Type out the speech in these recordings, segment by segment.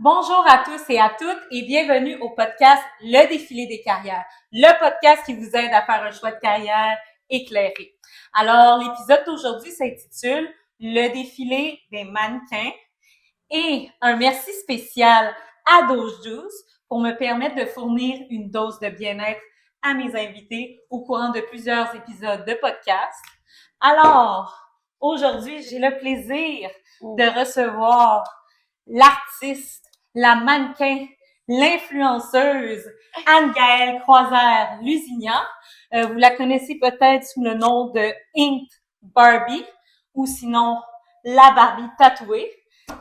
Bonjour à tous et à toutes et bienvenue au podcast Le Défilé des carrières, le podcast qui vous aide à faire un choix de carrière éclairé. Alors, l'épisode d'aujourd'hui s'intitule Le Défilé des mannequins et un merci spécial à Dose Juice pour me permettre de fournir une dose de bien-être à mes invités au courant de plusieurs épisodes de podcast. Alors, aujourd'hui, j'ai le plaisir de recevoir l'artiste, la mannequin, l'influenceuse Anne-Gaëlle Croisère-Lusignan. Vous la connaissez peut-être sous le nom de Inked Barbie ou sinon la Barbie tatouée.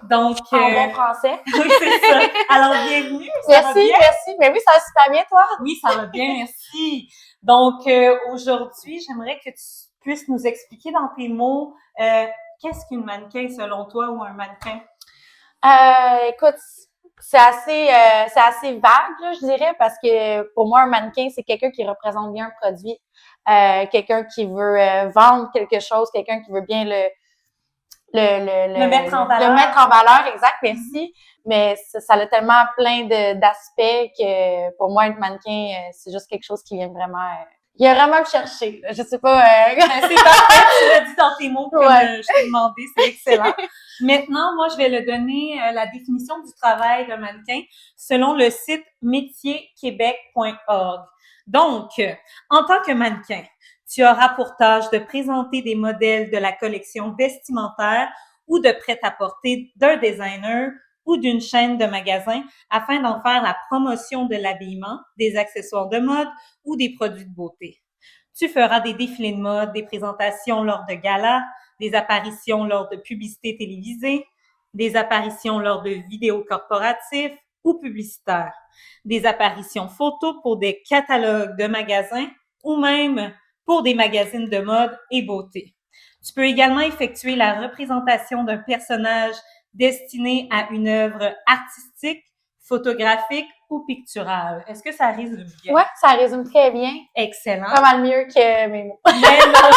Donc, en bon français. oui, c'est ça. Alors, bienvenue. Merci. Mais oui, ça va super bien, toi? Oui, ça va bien, merci. Donc, aujourd'hui, j'aimerais que tu puisses nous expliquer dans tes mots, qu'est-ce qu'une mannequin selon toi ou un mannequin? Écoute, c'est assez vague, là, je dirais, parce que pour moi, un mannequin, c'est quelqu'un qui représente bien un produit, quelqu'un qui veut vendre quelque chose, quelqu'un qui veut bien Le mettre en valeur. Le mettre en valeur, exact, merci. Mais ça a tellement plein d'aspects que pour moi, être mannequin, c'est juste quelque chose qui vient vraiment... il vient vraiment me chercher. Je sais pas... C'est parfait, tu l'as dit dans tes mots comme je t'ai demandé, c'est excellent. Maintenant, moi, je vais le donner la définition du travail d'un mannequin selon le site métierquebec.org. Donc, en tant que mannequin, tu auras pour tâche de présenter des modèles de la collection vestimentaire ou de prêt-à-porter d'un designer ou d'une chaîne de magasins afin d'en faire la promotion de l'habillement, des accessoires de mode ou des produits de beauté. Tu feras des défilés de mode, des présentations lors de galas, des apparitions lors de publicités télévisées, des apparitions lors de vidéos corporatifs ou publicitaires, des apparitions photos pour des catalogues de magasins ou même pour des magazines de mode et beauté. Tu peux également effectuer la représentation d'un personnage destiné à une œuvre artistique, photographique ou picturale. Est-ce que ça résume bien? Ouais, ça résume très bien. Excellent. Pas mal mieux que mes mots. Mais non,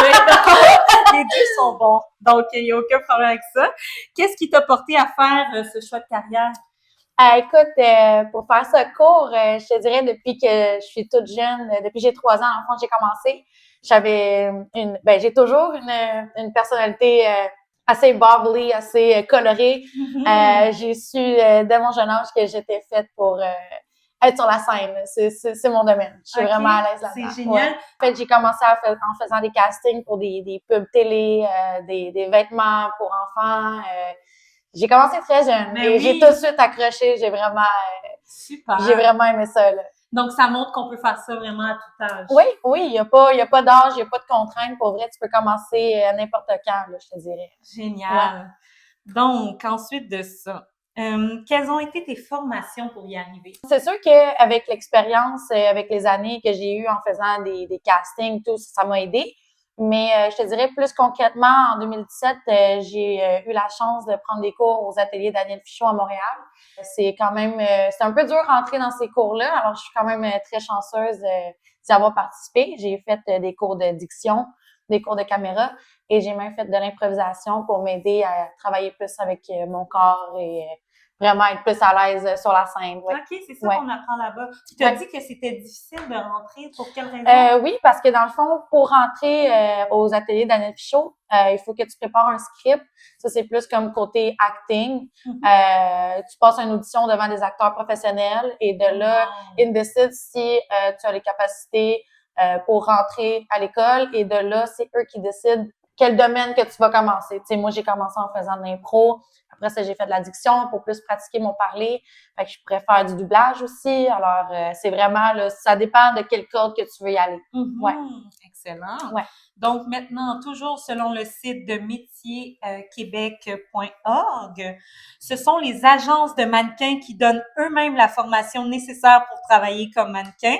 les deux sont bons. Donc, il n'y a aucun problème avec ça. Qu'est-ce qui t'a porté à faire ce choix de carrière? Écoute, pour faire ça court, je te dirais depuis que je suis toute jeune, depuis que j'ai 3 ans, en fond, j'ai commencé. J'ai toujours une personnalité assez bubbly, assez colorée. J'ai su dès mon jeune âge que j'étais faite pour être sur la scène. C'est mon domaine. Je suis vraiment à l'aise là-dedans. C'est génial. Ouais. En fait, j'ai commencé en faisant des castings pour des pubs télé, des vêtements pour enfants. J'ai commencé très jeune et j'ai tout de suite accroché. J'ai vraiment aimé ça, là. Donc, ça montre qu'on peut faire ça vraiment à tout âge. Oui, il y a pas d'âge, il y a pas de contraintes. Pour vrai, tu peux commencer à n'importe quand, là, je te dirais. Génial. Ouais. Donc, ensuite de ça, quelles ont été tes formations pour y arriver? C'est sûr qu'avec l'expérience, avec les années que j'ai eues en faisant des castings, tout ça m'a aidé. Mais je te dirais plus concrètement, en 2017, j'ai eu la chance de prendre des cours aux ateliers Daniel Fichot à Montréal. C'est quand même, c'est un peu dur rentrer dans ces cours-là. Alors, je suis quand même très chanceuse d'y avoir participé. J'ai fait des cours de diction, des cours de caméra et j'ai même fait de l'improvisation pour m'aider à travailler plus avec mon corps et vraiment être plus à l'aise sur la scène. Ouais. OK, c'est ça qu'on apprend là-bas. Tu t'as dit que c'était difficile de rentrer. Pour quelle raison? Oui, parce que dans le fond, pour rentrer aux ateliers Daniel Fichot, il faut que tu prépares un script. Ça, c'est plus comme côté acting. Tu passes une audition devant des acteurs professionnels et de là, ils décident si tu as les capacités pour rentrer à l'école et de là, c'est eux qui décident quel domaine que tu vas commencer. Tu sais, moi, j'ai commencé en faisant de l'impro. Après ça, j'ai fait de la diction pour plus pratiquer mon parler. Fait que je pourrais faire du doublage aussi. Alors, c'est vraiment, là, ça dépend de quelle corde que tu veux y aller. Ouais. Excellent. Ouais. Donc, maintenant, toujours selon le site de métierquebec.org, ce sont les agences de mannequins qui donnent eux-mêmes la formation nécessaire pour travailler comme mannequin.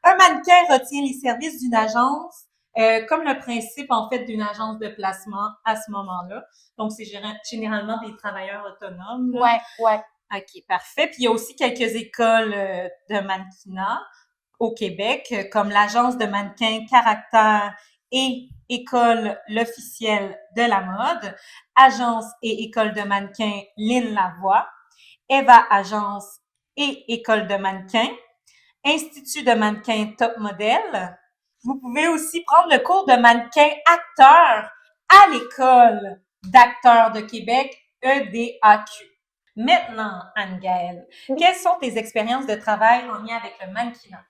Un mannequin retient les services d'une agence comme le principe, en fait, d'une agence de placement à ce moment-là. Donc, c'est généralement des travailleurs autonomes. Là. Ouais. OK, parfait. Puis, il y a aussi quelques écoles de mannequinat au Québec, comme l'agence de mannequins Caractère et École l'officiel de la mode, agence et école de mannequins Lynn Lavoie, Eva Agence et École de mannequin, Institut de mannequin top modèle. Vous pouvez aussi prendre le cours de mannequin acteur à l'École d'acteurs de Québec, EDAQ. Maintenant, Anne-Gaëlle, quelles sont tes expériences de travail en lien avec le mannequinat?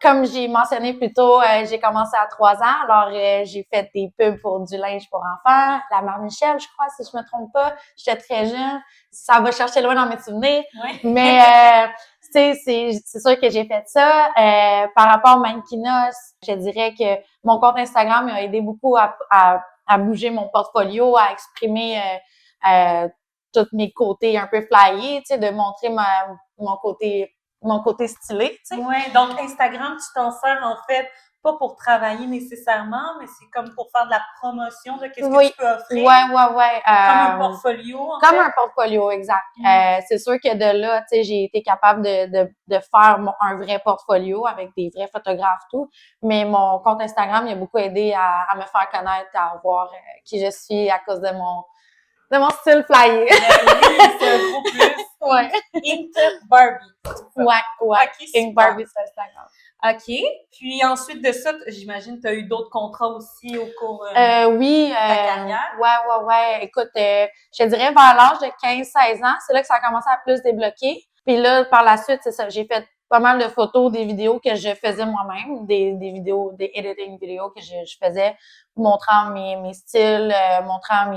Comme j'ai mentionné plus tôt, j'ai commencé à 3 ans. Alors, j'ai fait des pubs pour du linge pour enfants, la Mère Michel, je crois, si je me trompe pas. J'étais très jeune. Ça va chercher loin dans mes souvenirs. Oui. Mais, c'est sûr que j'ai fait ça. Par rapport au mannequinat, je dirais que mon compte Instagram m'a aidé beaucoup à bouger mon portfolio, à exprimer tous mes côtés un peu flyés, tu sais, de montrer mon côté stylé, tu sais. Ouais, donc Instagram, tu t'en sers en fait pas pour travailler nécessairement, mais c'est comme pour faire de la promotion de qu'est-ce que tu peux offrir. Ouais. Comme un portfolio, en Comme fait. un portfolio, exact. C'est sûr que de là, tu sais, j'ai été capable de faire un vrai portfolio avec des vrais photographes, tout. Mais mon compte Instagram, il a beaucoup aidé à me faire connaître, à voir qui je suis à cause de mon style flyé. Oui, c'est un gros plus. Ouais. Ink Barbie. Ouais. Ok, Ink Barbie sur Instagram. OK. Puis ensuite de ça, j'imagine que tu as eu d'autres contrats aussi au cours oui, de ta carrière. Ouais. Écoute, je te dirais vers l'âge de 15-16 ans, c'est là que ça a commencé à plus débloquer. Puis là, par la suite, c'est ça, j'ai fait pas mal de photos, des vidéos que je faisais moi-même, des vidéos, des editing vidéos que je faisais, montrant mes styles, montrant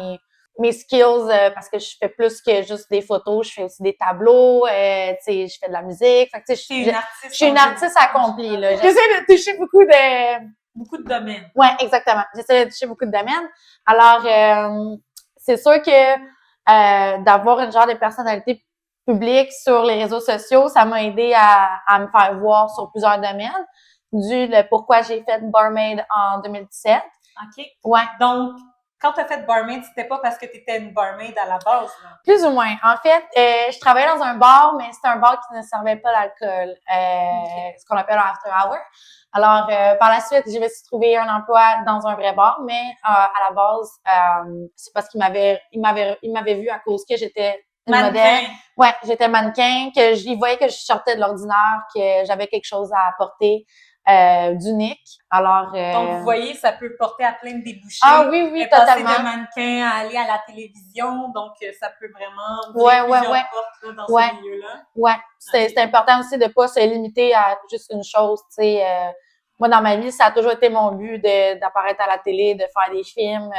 mes skills, parce que je fais plus que juste des photos, je fais aussi des tableaux, tu sais, je fais de la musique. Fait que, tu sais, je suis une artiste accomplie, là. J'essaie de toucher beaucoup de domaines. Ouais, exactement. J'essaie de toucher beaucoup de domaines. Alors, c'est sûr que d'avoir une genre de personnalité publique sur les réseaux sociaux, ça m'a aidé à me faire voir sur plusieurs domaines, dû le pourquoi j'ai fait Barmaid en 2017. OK. Ouais. Donc, quand tu as fait barmaid, c'était pas parce que tu étais une barmaid à la base, là? Plus ou moins. En fait, je travaillais dans un bar, mais c'était un bar qui ne servait pas d'alcool, ce qu'on appelle un after hour. Alors, par la suite, je me suis trouvé un emploi dans un vrai bar, mais à la base, c'est parce qu'il m'avait vu à cause que j'étais une modèle. Ouais, j'étais mannequin, que j'y voyais que je sortais de l'ordinaire, que j'avais quelque chose à apporter d'unique. Alors, donc, vous voyez, ça peut porter à plein de débouchés. Ah oui, totalement. Passer de mannequin à aller à la télévision, donc ça peut vraiment ouvrir plusieurs portes là, dans ce milieu-là. Ouais, c'est important aussi de pas se limiter à juste une chose, tu sais. Moi, dans ma vie, ça a toujours été mon but d'apparaître à la télé, de faire des films,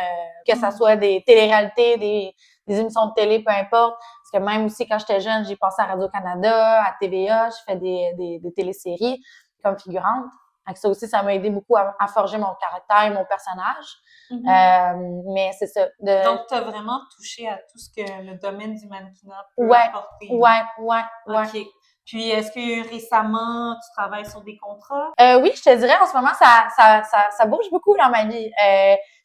que ça soit des téléréalités, des émissions de télé, peu importe. Parce que même aussi, quand j'étais jeune, j'ai passé à Radio-Canada, à TVA, j'ai fait des téléséries comme figurante. Donc ça aussi, ça m'a aidé beaucoup à forger mon caractère et mon personnage. Mais c'est ça. Donc, tu as vraiment touché à tout ce que le domaine du mannequinat peut apporter. Ouais. OK. Puis, est-ce que récemment, tu travailles sur des contrats? Oui, je te dirais, en ce moment, ça bouge beaucoup dans ma vie.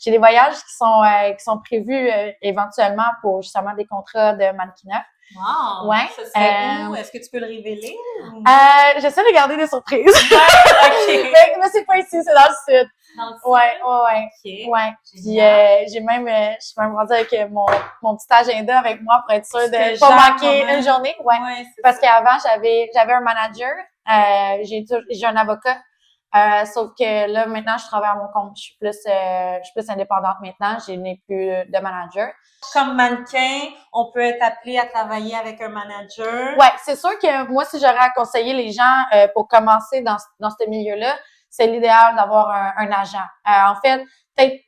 J'ai des voyages qui sont prévus éventuellement pour justement des contrats de mannequinat. Wow! Ouais. Ce serait où? Est-ce que tu peux le révéler? J'essaie de garder des surprises. OK. mais c'est pas ici, c'est dans le sud. Dans le sud? Ouais. OK. Ouais. Puis je suis même rendue avec mon petit agenda avec moi pour être sûre de pas manquer une journée. Ouais. Parce qu'avant, j'avais un manager, j'ai un avocat. Sauf que là, maintenant, je travaille à mon compte. Je suis plus indépendante maintenant. Je n'ai plus de manager. Comme mannequin, on peut être appelé à travailler avec un manager. Ouais, c'est sûr que moi, si j'aurais à conseiller les gens pour commencer dans ce milieu-là, c'est l'idéal d'avoir un agent. En fait, peut-être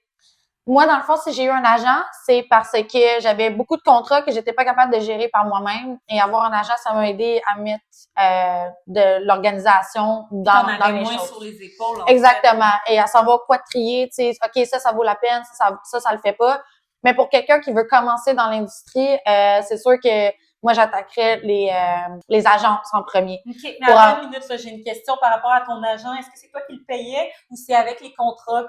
moi, dans le fond, si j'ai eu un agent, c'est parce que j'avais beaucoup de contrats que j'étais pas capable de gérer par moi-même. Et avoir un agent, ça m'a aidé à mettre de l'organisation dans les choses. Sur les épaules. Exactement. Et à savoir quoi trier, tu sais, OK, ça vaut la peine, ça le fait pas. Mais pour quelqu'un qui veut commencer dans l'industrie, c'est sûr que moi, j'attaquerais les agences en premier. OK. Mais attends une minute, là, j'ai une question par rapport à ton agent. Est-ce que c'est toi qui le payais ou c'est avec les contrats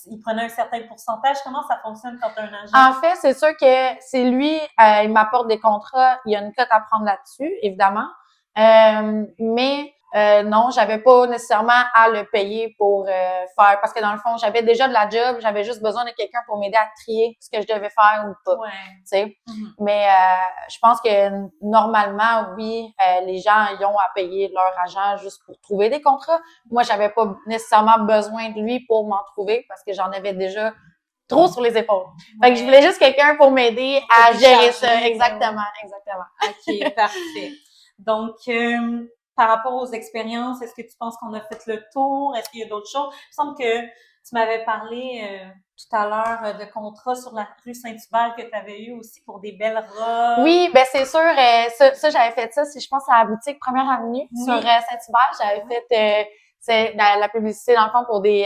il prenait un certain pourcentage? Comment ça fonctionne quand tu as un agent? En fait, c'est sûr que c'est lui, il m'apporte des contrats. Il y a une cote à prendre là-dessus, évidemment. Mais Non, j'avais pas nécessairement à le payer pour faire, parce que dans le fond, j'avais déjà de la job, j'avais juste besoin de quelqu'un pour m'aider à trier ce que je devais faire ou pas. Ouais. Tu sais. Mais je pense que normalement, oui, les gens ils ont à payer leur agent juste pour trouver des contrats. Moi, j'avais pas nécessairement besoin de lui pour m'en trouver parce que j'en avais déjà trop sur les épaules. Fait que je voulais juste quelqu'un pour m'aider à gérer ça. Exactement. OK, parfait. Donc, par rapport aux expériences, est-ce que tu penses qu'on a fait le tour? Est-ce qu'il y a d'autres choses? Il me semble que tu m'avais parlé tout à l'heure de contrats sur la rue Saint-Hubert que tu avais eu aussi pour des belles robes. Oui, ben c'est sûr. Ça j'avais fait ça. Je pense à la boutique Première Avenue sur Saint-Hubert. J'avais fait c'est la publicité dans le fond pour des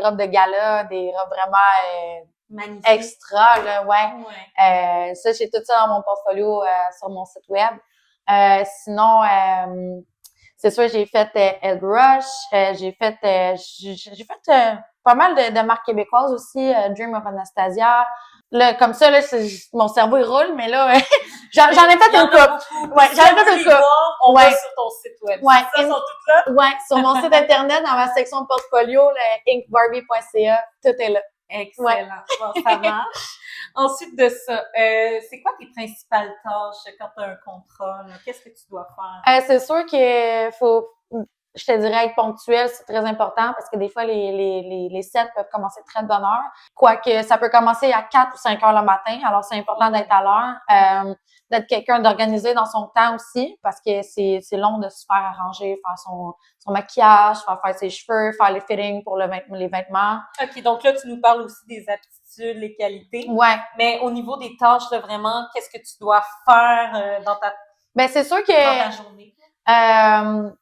robes de gala, des robes vraiment magnifiques, extra là, ouais. Ça j'ai tout ça dans mon portfolio sur mon site web. Sinon, c'est sûr j'ai fait Elbrush, j'ai fait pas mal de marques québécoises aussi, Dream of Anastasia. Là, comme ça, là, mon cerveau il roule, mais là, j'en ai fait une couple. Ouais, j'en ai fait une couple. On va sur ton site web. Ouais. Ça, sont toutes là? Ouais, sur mon site internet, dans ma section portfolio, le inkbarbie.ca, tout est là. Excellent. Ouais. Bon, ça marche. Ensuite de ça, c'est quoi tes principales tâches quand tu as un contrat? Qu'est-ce que tu dois faire? C'est sûr que je te dirais être ponctuel, c'est très important parce que des fois, les sets peuvent commencer très de bonne heure. Quoique, ça peut commencer à 4 ou 5 heures le matin. Alors, c'est important d'être à l'heure, d'être quelqu'un d'organisé dans son temps aussi parce que c'est long de se faire arranger, faire son maquillage, faire ses cheveux, faire les fittings pour les vêtements. OK, donc là, tu nous parles aussi des aptitudes, les qualités. Ouais. Mais au niveau des tâches, là, vraiment, qu'est-ce que tu dois faire dans ta c'est sûr que dans ta journée?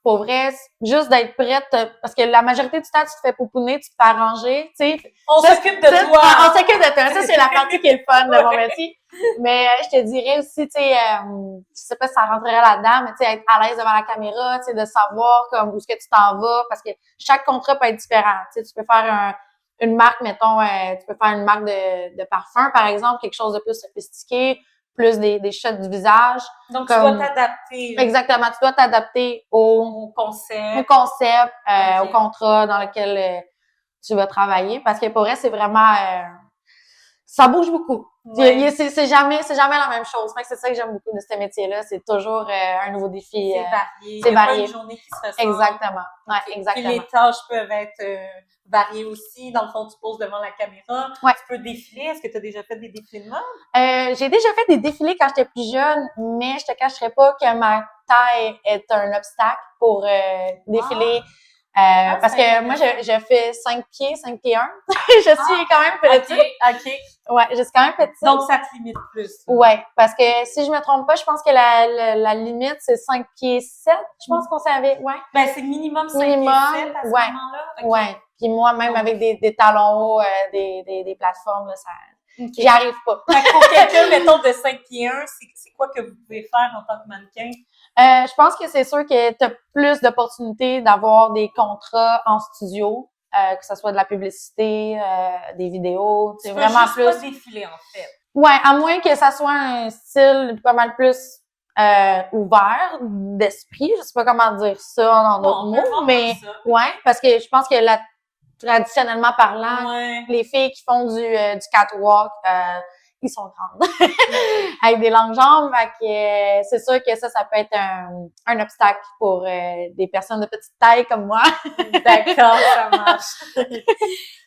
Pour vrai, juste d'être prête, parce que la majorité du temps, tu te fais pouponner, tu te fais arranger, tu sais. On s'occupe de toi! On s'occupe de toi. Ça, c'est la partie qui est le fun de mon métier. Mais je te dirais aussi, tu sais, je sais pas si ça rentrerait là-dedans, mais tu sais, être à l'aise devant la caméra, tu sais, de savoir comme où est-ce que tu t'en vas, parce que chaque contrat peut être différent. Tu sais, tu peux faire une marque, mettons, tu peux faire une marque de parfum, par exemple, quelque chose de plus sophistiqué, plus des shots du visage. Donc, tu dois t'adapter. Exactement. Tu dois t'adapter au concept, au contrat dans lequel tu vas travailler. Parce que pour vrai, c'est vraiment... ça bouge beaucoup. Ouais. C'est jamais la même chose. Fait que c'est ça que j'aime beaucoup de ce métier-là. C'est toujours un nouveau défi. C'est varié. C'est varié. Il y a pas une journée qui se ressemble. Exactement. Ouais, exactement. Puis les tâches peuvent être variées aussi. Dans le fond, tu poses devant la caméra. Ouais. Tu peux défiler. Est-ce que tu as déjà fait des défilés de mode? J'ai déjà fait des défilés quand j'étais plus jeune, mais je te cacherai pas que ma taille est un obstacle pour défiler. Parce que moi, je fais 5 pieds 1. Je suis quand même petite. OK. Ouais, je suis quand même petite. Donc, ça te limite plus. Ouais, parce que si je me trompe pas, je pense que la limite, c'est 5 pieds 7. Je pense qu'on savait, ouais. Ben, c'est minimum 5 pieds 7 à ce moment-là. Okay. Ouais. Puis moi, même avec des talons hauts, des plateformes, là, ça... J'y arrive pas. Pour quelqu'un, mettons, de 5 pieds 1, c'est quoi que vous pouvez faire en tant que mannequin? Je pense que c'est sûr que tu as plus d'opportunités d'avoir des contrats en studio, que ce soit de la publicité, des vidéos. C'est vraiment plus pas défiler, en fait. Ouais, à moins que ça soit un style pas mal plus ouvert d'esprit. Je sais pas comment dire ça en d'autres mots, mais ouais, parce que je pense que traditionnellement parlant, les filles qui font du catwalk, ils sont grandes, avec des longues jambes. Fait que c'est sûr que ça peut être un obstacle pour des personnes de petite taille comme moi. D'accord, ça marche.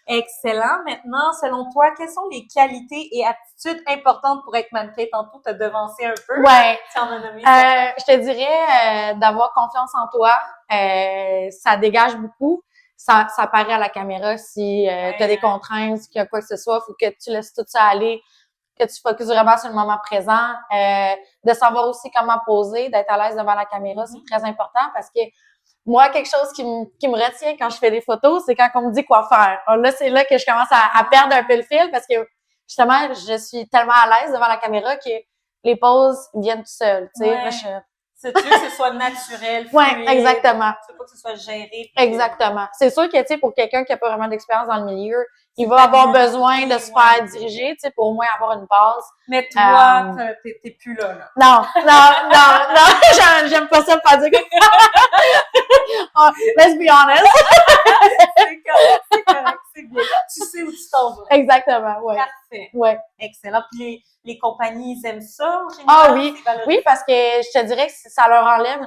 Excellent. Maintenant, selon toi, quelles sont les qualités et aptitudes importantes pour être mannequin? Tantôt, t'as devancé un peu. Ouais. Tu en as nommé je te dirais d'avoir confiance en toi. Ça dégage beaucoup. Ça paraît à la caméra si tu as des contraintes, qu'il y a quoi que ce soit, faut que tu laisses tout ça aller, que tu focuses vraiment sur le moment présent, de savoir aussi comment poser, d'être à l'aise devant la caméra, c'est très important parce que moi, quelque chose qui me retient quand je fais des photos, c'est quand on me dit quoi faire. Alors là, c'est là que je commence à perdre un peu le fil parce que justement, je suis tellement à l'aise devant la caméra que les poses viennent tout seules. Tu sais, Tu veux que ce soit naturel, Ouais, fluide. exactement. Tu veux pas que ce soit géré. Exactement. C'est sûr que, tu sais, pour quelqu'un qui a pas vraiment d'expérience dans le milieu, il va avoir besoin de se faire diriger, tu sais, pour au moins avoir une base. Mais toi, t'es plus là. Non, j'aime pas ça me faire dire oh, let's be honest. C'est correct, c'est bien. Tu sais où tu t'en vas. Exactement, ouais. Parfait. Ouais. Excellent. Puis les compagnies, ils aiment ça, en général? Ah oui. Oui, parce que je te dirais que ça leur enlève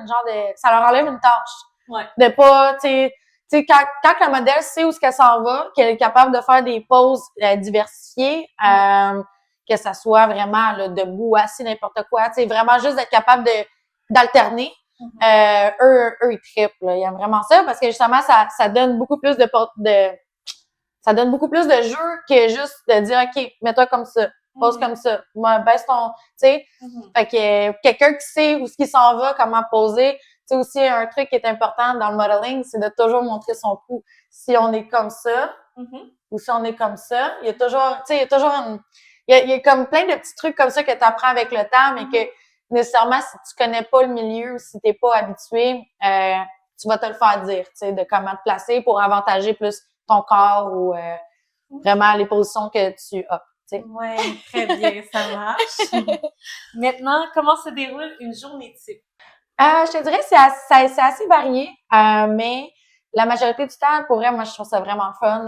ça leur enlève une tâche. Ouais. De pas, tu sais, quand le modèle sait où est-ce qu'elle s'en va, qu'elle est capable de faire des pauses diversifiées, que ça soit vraiment là, debout, assis, n'importe quoi, tu sais, vraiment juste d'être capable d'alterner. Eux, ils trippent, là. Ils aiment vraiment ça parce que justement, ça donne beaucoup plus ça donne beaucoup plus de jeu que juste de dire, OK, mets-toi comme ça, pose comme ça, moi, baisse ton, tu sais. Fait que quelqu'un qui sait où est-ce qu'il s'en va, comment poser. Tu sais, aussi, un truc qui est important dans le modeling, c'est de toujours montrer son cou. Si on est comme ça, ou si on est comme ça, il y a toujours, tu sais, il y a toujours il y a comme plein de petits trucs comme ça que tu apprends avec le temps, mais que nécessairement, si tu connais pas le milieu ou si t'es pas habitué, tu vas te le faire dire, tu sais, de comment te placer pour avantager plus ton corps ou vraiment les positions que tu as. Oui, très bien, ça marche. Maintenant, comment se déroule une journée type? Je te dirais que c'est assez varié, mais la majorité du temps, pour vrai, moi, je trouve ça vraiment fun.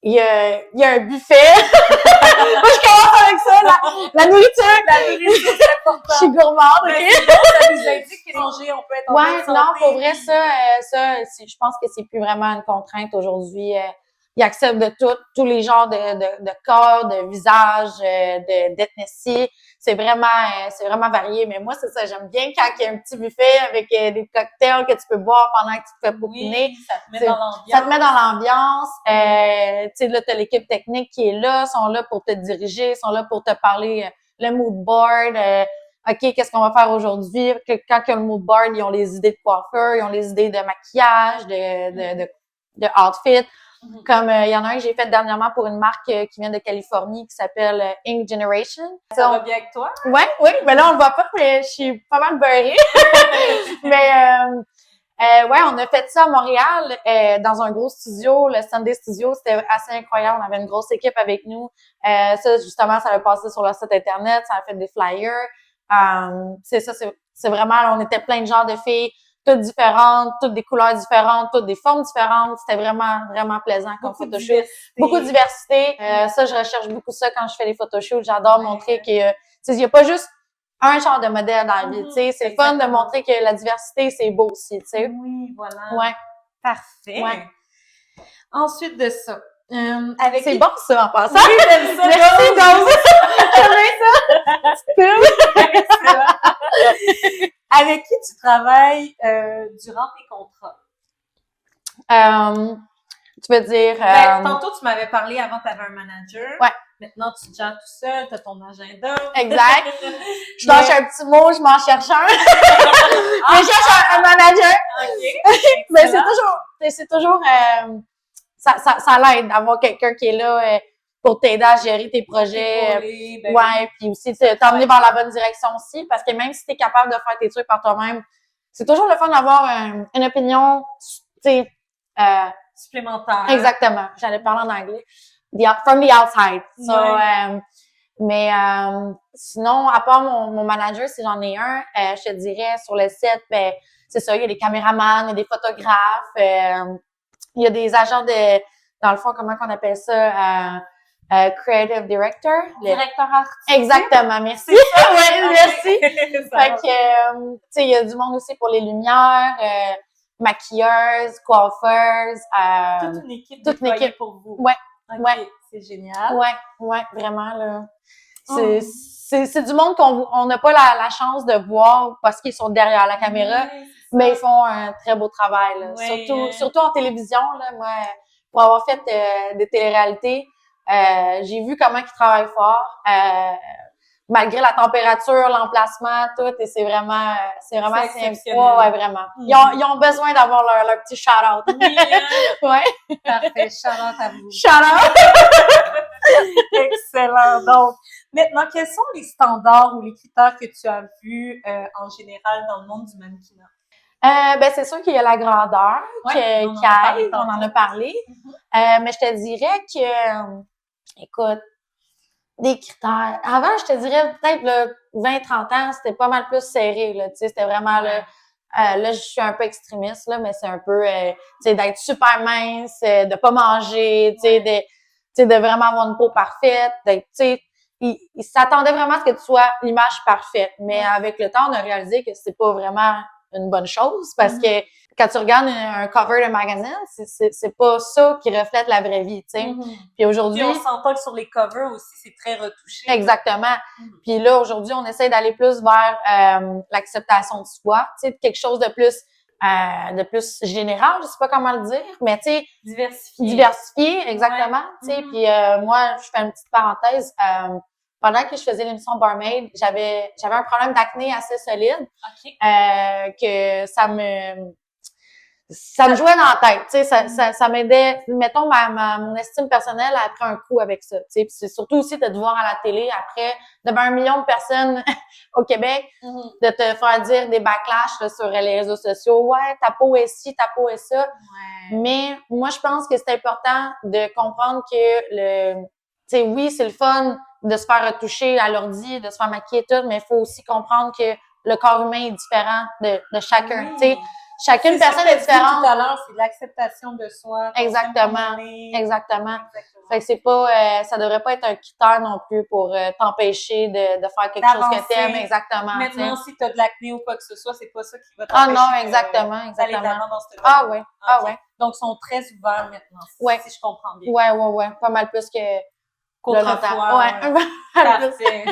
Il y a un buffet. Moi, je commence avec ça, la nourriture. La nourriture, c'est important. Je suis gourmande, OK? C'est bon, ça nous indique que manger, on peut être en bonne santé. Non, pour vrai, je pense que c'est plus vraiment une contrainte aujourd'hui. Ils acceptent de tous les genres de corps, de visage, d'ethnicité. C'est vraiment varié. Mais moi, c'est ça, j'aime bien quand il y a un petit buffet avec des cocktails que tu peux boire pendant que tu te fais bouquiner. Oui, ça te met dans l'ambiance. Ça te met dans l'ambiance. Tu sais, là, t'as l'équipe technique qui est là, sont là pour te diriger, sont là pour te parler le mood board. OK, qu'est-ce qu'on va faire aujourd'hui? Quand il y a le mood board, ils ont les idées de coiffeur, ils ont les idées de maquillage, de outfit. Comme il y en a un que j'ai fait dernièrement pour une marque qui vient de Californie qui s'appelle Ink Generation. Ça va bien avec toi? Oui, mais là on le voit pas, mais je suis pas mal beurrée. Mais ouais, on a fait ça à Montréal dans un gros studio, le Sunday Studio, c'était assez incroyable. On avait une grosse équipe avec nous. Ça justement, ça a passé sur leur site internet, ça a fait des flyers. C'est ça, c'est vraiment, on était plein de genres de filles, toutes différentes, toutes des couleurs différentes, toutes des formes différentes. C'était vraiment, vraiment plaisant comme photoshoot. Beaucoup de diversité. Ça, je recherche beaucoup ça quand je fais les photoshoots. J'adore montrer que, il y a pas juste un genre de modèle dans la vie, tu sais. C'est fun de montrer que la diversité, c'est beau aussi, tu sais. Oui, voilà. Ouais. Parfait. Ouais. Ensuite de ça, c'est bon, ça, en passant. Oui, j'aime ça. Merci, Dose. J'aime ça. Avec qui tu travailles durant tes contrats? Tu veux dire... tantôt, tu m'avais parlé avant, tu avais un manager. Ouais. Maintenant, tu te gères tout seul, tu as ton agenda. Exact. Je lâche un petit mot, je m'en cherche un. Je cherche un manager. OK. Mais c'est toujours ça l'aide d'avoir quelqu'un qui est là pour t'aider à gérer tes projets. Ouais, puis aussi t'emmener vers la bonne direction aussi, parce que même si t'es capable de faire tes trucs par toi-même, c'est toujours le fun d'avoir une opinion, tu sais, supplémentaire. Exactement. J'allais parler en anglais. From the outside. So, mais sinon, à part mon manager, si j'en ai un, je te dirais sur le set, ben c'est ça, il y a des caméramans, il y a des photographes, il y a des agents dans le fond, comment qu'on appelle ça, creative director. Directeur artistique. Exactement, merci. Ouais, merci. Fait que, tu sais, il y a du monde aussi pour les lumières, maquilleuses, coiffeuses. Toute une équipe pour vous. Ouais. Okay, ouais. C'est génial. Ouais, vraiment, là. C'est du monde qu'on n'a pas la chance de voir parce qu'ils sont derrière la caméra, mais ils font un très beau travail, là. Surtout en télévision, là. Moi, pour avoir fait des téléréalités, j'ai vu comment ils travaillent fort. Malgré la température, l'emplacement, tout, et c'est vraiment sympa. Ouais, vraiment. Ils ont besoin d'avoir leur petit shout-out. Oui, ouais. Parfait. Shout-out à vous. Shout-out! Excellent. Donc, Maintenant, quels sont les standards ou les critères que tu as vus en général dans le monde du mannequinat? Ben c'est sûr qu'il y a la grandeur qui aide, on en a parlé. Mais je te dirais que, écoute, des critères. Avant, je te dirais peut-être là, 20-30 ans, c'était pas mal plus serré, là, tu sais, c'était vraiment là, je suis un peu extrémiste, là, mais c'est un peu, tu sais, d'être super mince, de pas manger, tu sais, de vraiment avoir une peau parfaite, d'être, tu sais, ils s'attendaient vraiment à ce que tu sois l'image parfaite. Mais avec le temps, on a réalisé que c'est pas vraiment une bonne chose parce que quand tu regardes un cover de magazine, c'est pas ça qui reflète la vraie vie, tu sais. Puis aujourd'hui, on s'entend que sur les covers aussi, c'est très retouché. Exactement. Puis là, aujourd'hui, on essaie d'aller plus vers l'acceptation de soi, tu sais, quelque chose de plus général, je sais pas comment le dire, mais tu sais, diversifié, exactement, tu sais. Puis moi, je fais une petite parenthèse. Pendant que je faisais l'émission Barmaid, j'avais un problème d'acné assez solide, que ça me jouait dans la tête, tu sais, ça m'aidait. Mettons, mon estime personnelle a pris un coup avec ça, tu sais. Puis c'est surtout aussi de te voir à la télé après, devant 1 million de personnes au Québec, de te faire dire des backlash là, sur les réseaux sociaux. Ouais, ta peau est ci, ta peau est ça. Ouais. Mais moi, je pense que c'est important de comprendre que tu sais, oui, c'est le fun de se faire retoucher à l'ordi, de se faire maquiller et tout, mais il faut aussi comprendre que le corps humain est différent de chacun, tu sais. Chacune personne est différente. Tout à l'heure, c'est l'acceptation de soi. Exactement. Fait que c'est pas, ça devrait pas être un critère non plus pour t'empêcher de faire quelque chose que t'aimes. Exactement. Maintenant, si t'as de l'acné ou quoi que ce soit, c'est pas ça qui va t'empêcher. Ah non, exactement. D'aller d'avant dans ce Ah ouais. Ah ouais. Donc, ils sont très ouverts maintenant, si je comprends bien. Ouais. Pas mal plus que qu'autrefois. Ouais. Parfait.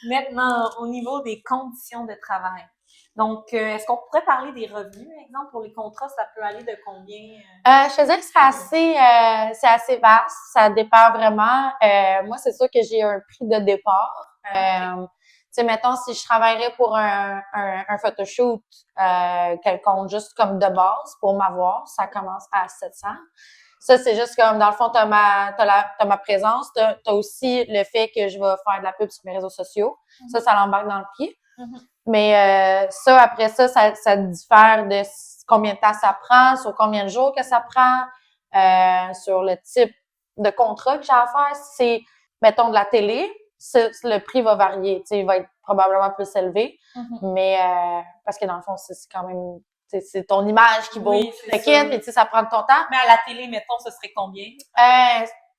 Maintenant, au niveau des conditions de travail. Donc, est-ce qu'on pourrait parler des revenus, par exemple, pour les contrats, ça peut aller de combien? Je te dirais que c'est assez vaste, ça dépend vraiment. Moi, c'est sûr que j'ai un prix de départ. Tu sais, mettons, si je travaillerais pour un photoshoot quelconque, juste comme de base, pour m'avoir, ça commence à 700. Ça, c'est juste comme, dans le fond, t'as ma présence, t'as aussi le fait que je vais faire de la pub sur mes réseaux sociaux. Ça l'embarque dans le prix. Mais ça, après ça diffère de combien de temps ça prend, sur combien de jours que ça prend, sur le type de contrat que j'ai à faire. Si c'est, mettons, de la télé, le prix va varier. Tu sais, il va être probablement plus élevé. Mais parce que dans le fond, c'est quand même, c'est ton image qui vaut le kit, et tu sais, ça prend de ton temps. Mais à la télé, mettons, ce serait combien?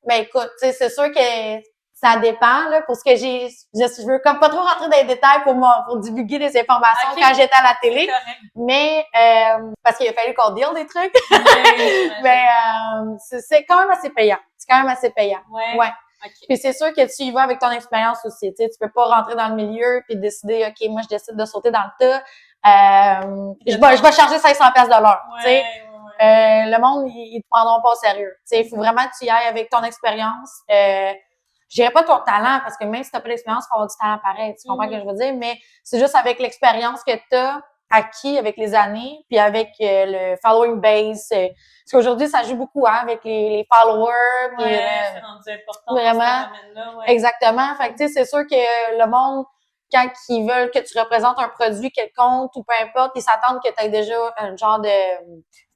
Ben écoute, tu sais, c'est sûr que ça dépend, là, pour ce que je veux comme pas trop rentrer dans les détails pour divulguer des informations quand j'étais à la télé. Mais, parce qu'il a fallu qu'on deal des trucs. Mais, c'est quand même assez payant. C'est quand même assez payant. Ouais. Puis c'est sûr que tu y vas avec ton expérience aussi, tu sais, tu peux pas rentrer dans le milieu puis décider, OK, moi, je décide de sauter dans le tas. Je vais charger 500$ de l'heure, tu sais. Le monde, ils te prendront pas au sérieux. Tu sais, il faut vraiment que tu y ailles avec ton expérience. Je dirais pas ton talent, parce que même si t'as pas d'expérience, faut avoir du talent pareil. Tu comprends ce que je veux dire? Mais c'est juste avec l'expérience que t'as acquis avec les années, puis avec le following base. Parce qu'aujourd'hui, ça joue beaucoup, hein, avec les followers. Puis, c'est rendu important. Vraiment. Exactement. Fait que, tu sais, c'est sûr que le monde, quand ils veulent que tu représentes un produit quelconque ou peu importe, ils s'attendent que tu aies déjà un genre de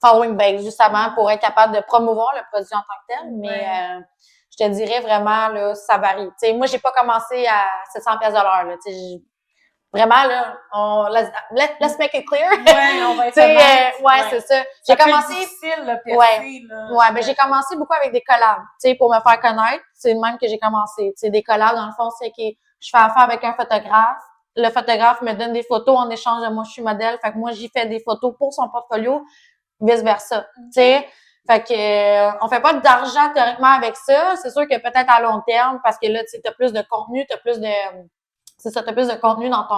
following base, justement, pour être capable de promouvoir le produit en tant que tel. Mais je te dirais vraiment, là, ça varie. Tu sais, moi, j'ai pas commencé à 700$ de l'heure, là. Tu sais, vraiment, là, let's make it clear. On va être c'est ça. J'ai commencé. Difficile, là, percer, là. Ben j'ai commencé beaucoup avec des collabs, tu sais, pour me faire connaître. C'est le même que j'ai commencé. Tu sais, des collabs, dans le fond, c'est que je fais affaire avec un photographe. Le photographe me donne des photos en échange de moi, je suis modèle. Fait que moi, j'y fais des photos pour son portfolio, vice-versa. Tu sais, fait que on fait pas d'argent théoriquement avec ça. C'est sûr que peut-être à long terme, parce que là, tu sais, t'as plus de contenu, t'as plus de contenu dans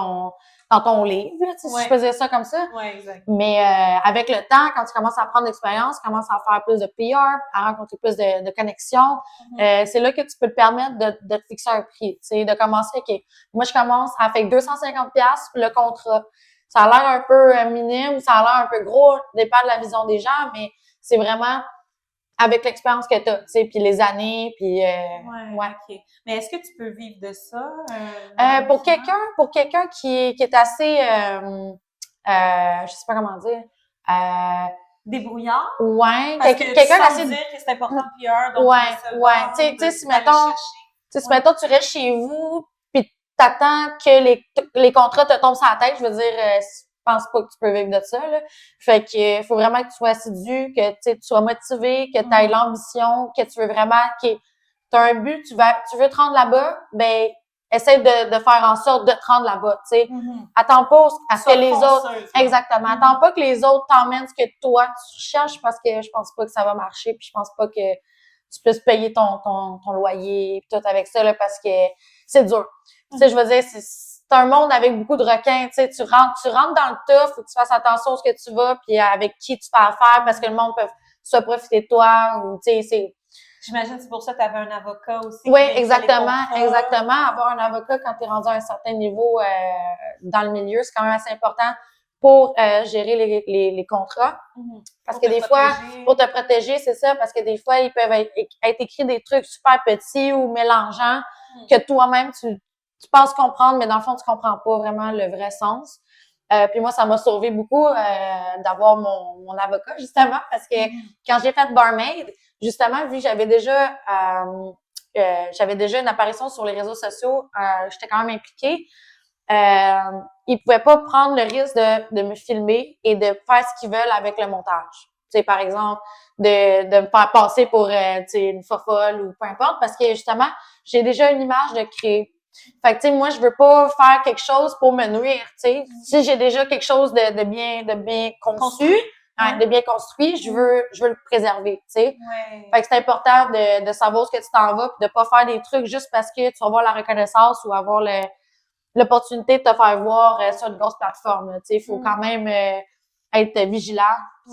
ton livre, là, si je peux dire ça comme ça. Exact. Mais avec le temps, quand tu commences à prendre l'expérience, tu commences à faire plus de PR, à rencontrer plus de connexions, c'est là que tu peux te permettre de te fixer un prix, tu sais, de commencer, OK, moi je commence à faire 250$ le contrat. Ça a l'air un peu minime, ça a l'air un peu gros, dépend de la vision des gens, mais c'est vraiment avec l'expérience que t'as, tu sais, puis les années, puis Ouais, OK. Mais est-ce que tu peux vivre de ça? Pour quelqu'un qui est assez, je sais pas comment dire, Débrouillard? ouais, Parce que tu quelqu'un sembles d'assez, dire que c'est important de PR, donc ouais, de se ouais, vendre, tu sais, si d'aller mettons, chercher. si mettons, tu restes chez vous, puis t'attends que les contrats te tombent sur la tête, je veux dire, je pense pas que tu peux vivre de ça, là. Fait que faut vraiment que tu sois assidu, que tu sois motivé, que tu aies l'ambition, que tu veux vraiment, que t'as un but, tu veux te rendre là-bas, ben essaie de faire en sorte de te rendre là-bas, tu sais. Attends pas à ce que les autres, exactement, attends pas que les autres t'emmènent ce que toi tu cherches, parce que je pense pas que ça va marcher, puis je pense pas que tu puisses payer ton loyer pis tout avec ça, là, parce que c'est dur. Tu sais, je veux dire, c'est un monde avec beaucoup de requins, tu sais, tu rentres dans le tas, faut que tu fasses attention à ce que tu vas, puis avec qui tu fais affaire, parce que le monde peut soit profiter de toi, ou tu sais, c'est... J'imagine que c'est pour ça que tu avais un avocat aussi. Oui, exactement. Avoir un avocat quand tu es rendu à un certain niveau dans le milieu, c'est quand même assez important pour gérer les contrats. Parce que des fois, pour te protéger, c'est ça, parce que des fois, ils peuvent être écrits des trucs super petits ou mélangeants que toi-même, tu penses comprendre, mais dans le fond, tu comprends pas vraiment le vrai sens. Puis moi, ça m'a sauvé beaucoup d'avoir mon avocat, justement, parce que quand j'ai fait Barmaid, justement, vu que j'avais déjà une apparition sur les réseaux sociaux, j'étais quand même impliquée. Ils pouvaient pas prendre le risque de me filmer et de faire ce qu'ils veulent avec le montage. Tu sais, par exemple, de me faire passer pour une fofolle ou peu importe, parce que justement, j'ai déjà une image de créer. Fait que tu sais, moi, je veux pas faire quelque chose pour me nuire, tu sais. Si j'ai déjà quelque chose de bien conçu, de bien construit, je veux le préserver, tu sais. Fait que c'est important de savoir ce que tu t'en vas, puis de pas faire des trucs juste parce que tu vas avoir la reconnaissance ou avoir l'opportunité de te faire voir sur une grosse plateforme. Tu sais, il faut quand même être vigilant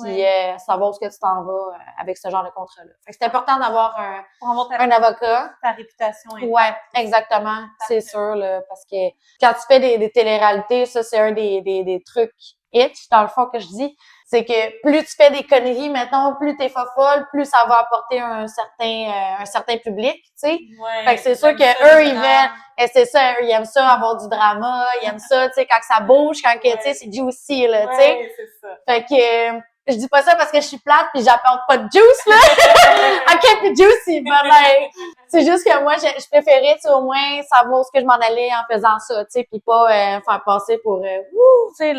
puis savoir où ce que tu t'en vas avec ce genre de contrat-là. Fait que c'est important d'avoir un avocat. Ta réputation. Ouais, exactement. C'est sûr, là, parce que quand tu fais des téléréalités, ça, c'est un des trucs itch, dans le fond, que je dis. C'est que plus tu fais des conneries, mettons, plus t'es fofolle, plus ça va apporter un certain public, tu sais. Fait que c'est sûr que eux, ils veulent, et c'est ça, ils aiment ça, avoir du drama, ils aiment ça, tu sais, quand ça bouge, quand que, tu sais, c'est juicy, là, tu sais. C'est ça. Fait que, je dis pas ça parce que je suis plate pis j'apporte pas de juice, là. OK, pis juicy, but like, c'est juste que moi, je préférais, tu sais, au moins savoir où ce que je m'en allais en faisant ça, tu sais, pis pas faire passer pour, tu sais,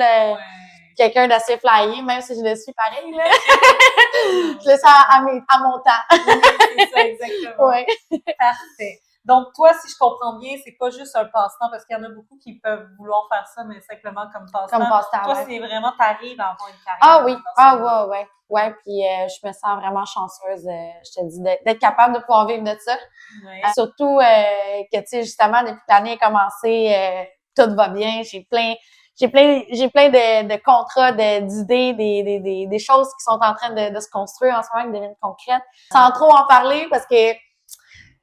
quelqu'un d'assez flyé, même si je le suis pareil, là. Je laisse ça à mon temps. C'est ça, exactement. Ouais. Parfait. Donc, toi, si je comprends bien, c'est pas juste un passe-temps, parce qu'il y en a beaucoup qui peuvent vouloir faire ça, mais simplement comme passe-temps. Comme passe-temps, toi, c'est vraiment, t'arrives à avoir une carrière. Ah oui, ouais. Ouais, puis je me sens vraiment chanceuse, je te dis, d'être capable de pouvoir vivre de ça. Surtout que, tu sais, justement, depuis que l'année a commencé, tout va bien, j'ai plein de contrats, d'idées, des choses qui sont en train de se construire en ce moment, qui deviennent concrètes. Sans trop en parler, parce que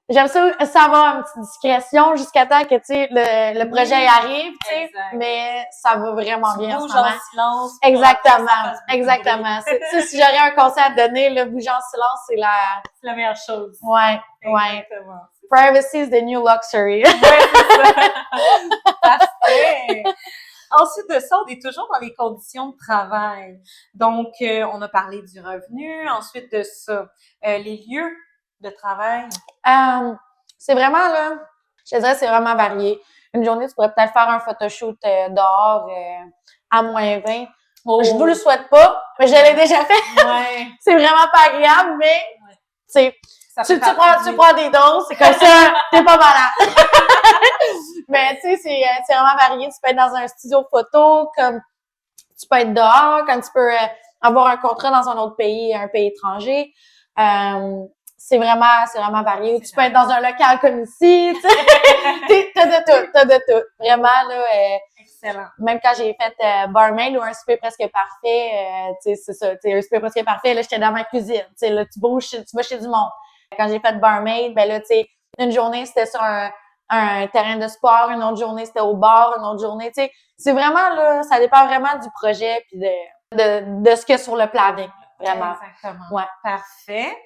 j'aime ça avoir une petite discrétion jusqu'à temps que, tu sais, le projet y arrive, tu sais, mais ça va vraiment bien en ce moment. En silence. Exactement. Si j'aurais un conseil à te donner, le bouger en silence, c'est la meilleure chose. Ouais. Exactement. Privacy is the new luxury. Ouais, c'est ça. Parfait. Ensuite de ça, on est toujours dans les conditions de travail. Donc, on a parlé du revenu. Ensuite de ça, les lieux de travail. C'est vraiment, là, je te dirais, c'est vraiment varié. Une journée, tu pourrais peut-être faire un photoshoot dehors à -20. Je vous le souhaite pas, mais je l'ai déjà fait. C'est vraiment pas agréable, mais tu sais, tu prends des doses, c'est comme ça, t'es pas malade. Mais tu sais, c'est vraiment varié. Tu peux être dans un studio photo, comme tu peux être dehors, comme tu peux avoir un contrat dans un autre pays, un pays étranger. C'est vraiment varié. Tu peux être dans un local comme ici, tu sais. T'as de tout. Vraiment, là. Excellent. Même quand j'ai fait Barmaid ou un souper presque parfait, tu sais, c'est ça. Tu sais, un souper presque parfait, là, j'étais dans ma cuisine. Tu sais, là, tu bouges, tu vas chez du monde. Quand j'ai fait Barmaid, ben là, tu sais, une journée, c'était sur un terrain de sport, une autre journée, c'était au bar, une autre journée, tu sais. C'est vraiment, là, ça dépend vraiment du projet puis de ce qu'il y a sur le planning, vraiment. Exactement. Ouais. Parfait.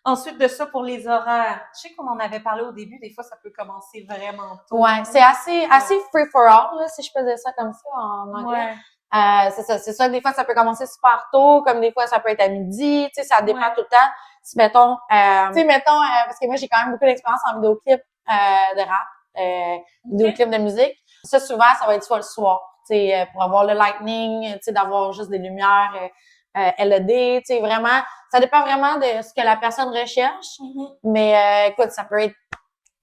Ensuite de ça, pour les horaires, je sais qu'on en avait parlé au début, des fois, ça peut commencer vraiment tôt. Ouais, c'est assez free for all, là, si je peux dire ça comme ça en anglais. Ouais. C'est ça, des fois, ça peut commencer super tôt, comme des fois, ça peut être à midi, tu sais, ça dépend tout le temps. Si, mettons, parce que moi, j'ai quand même beaucoup d'expérience en vidéoclip, de rap, vidéoclip de musique. Ça, souvent, ça va être soit le soir, tu sais, pour avoir le lightning, tu sais, d'avoir juste des lumières, LED, tu sais, vraiment, ça dépend vraiment de ce que la personne recherche. Mais, écoute, ça peut être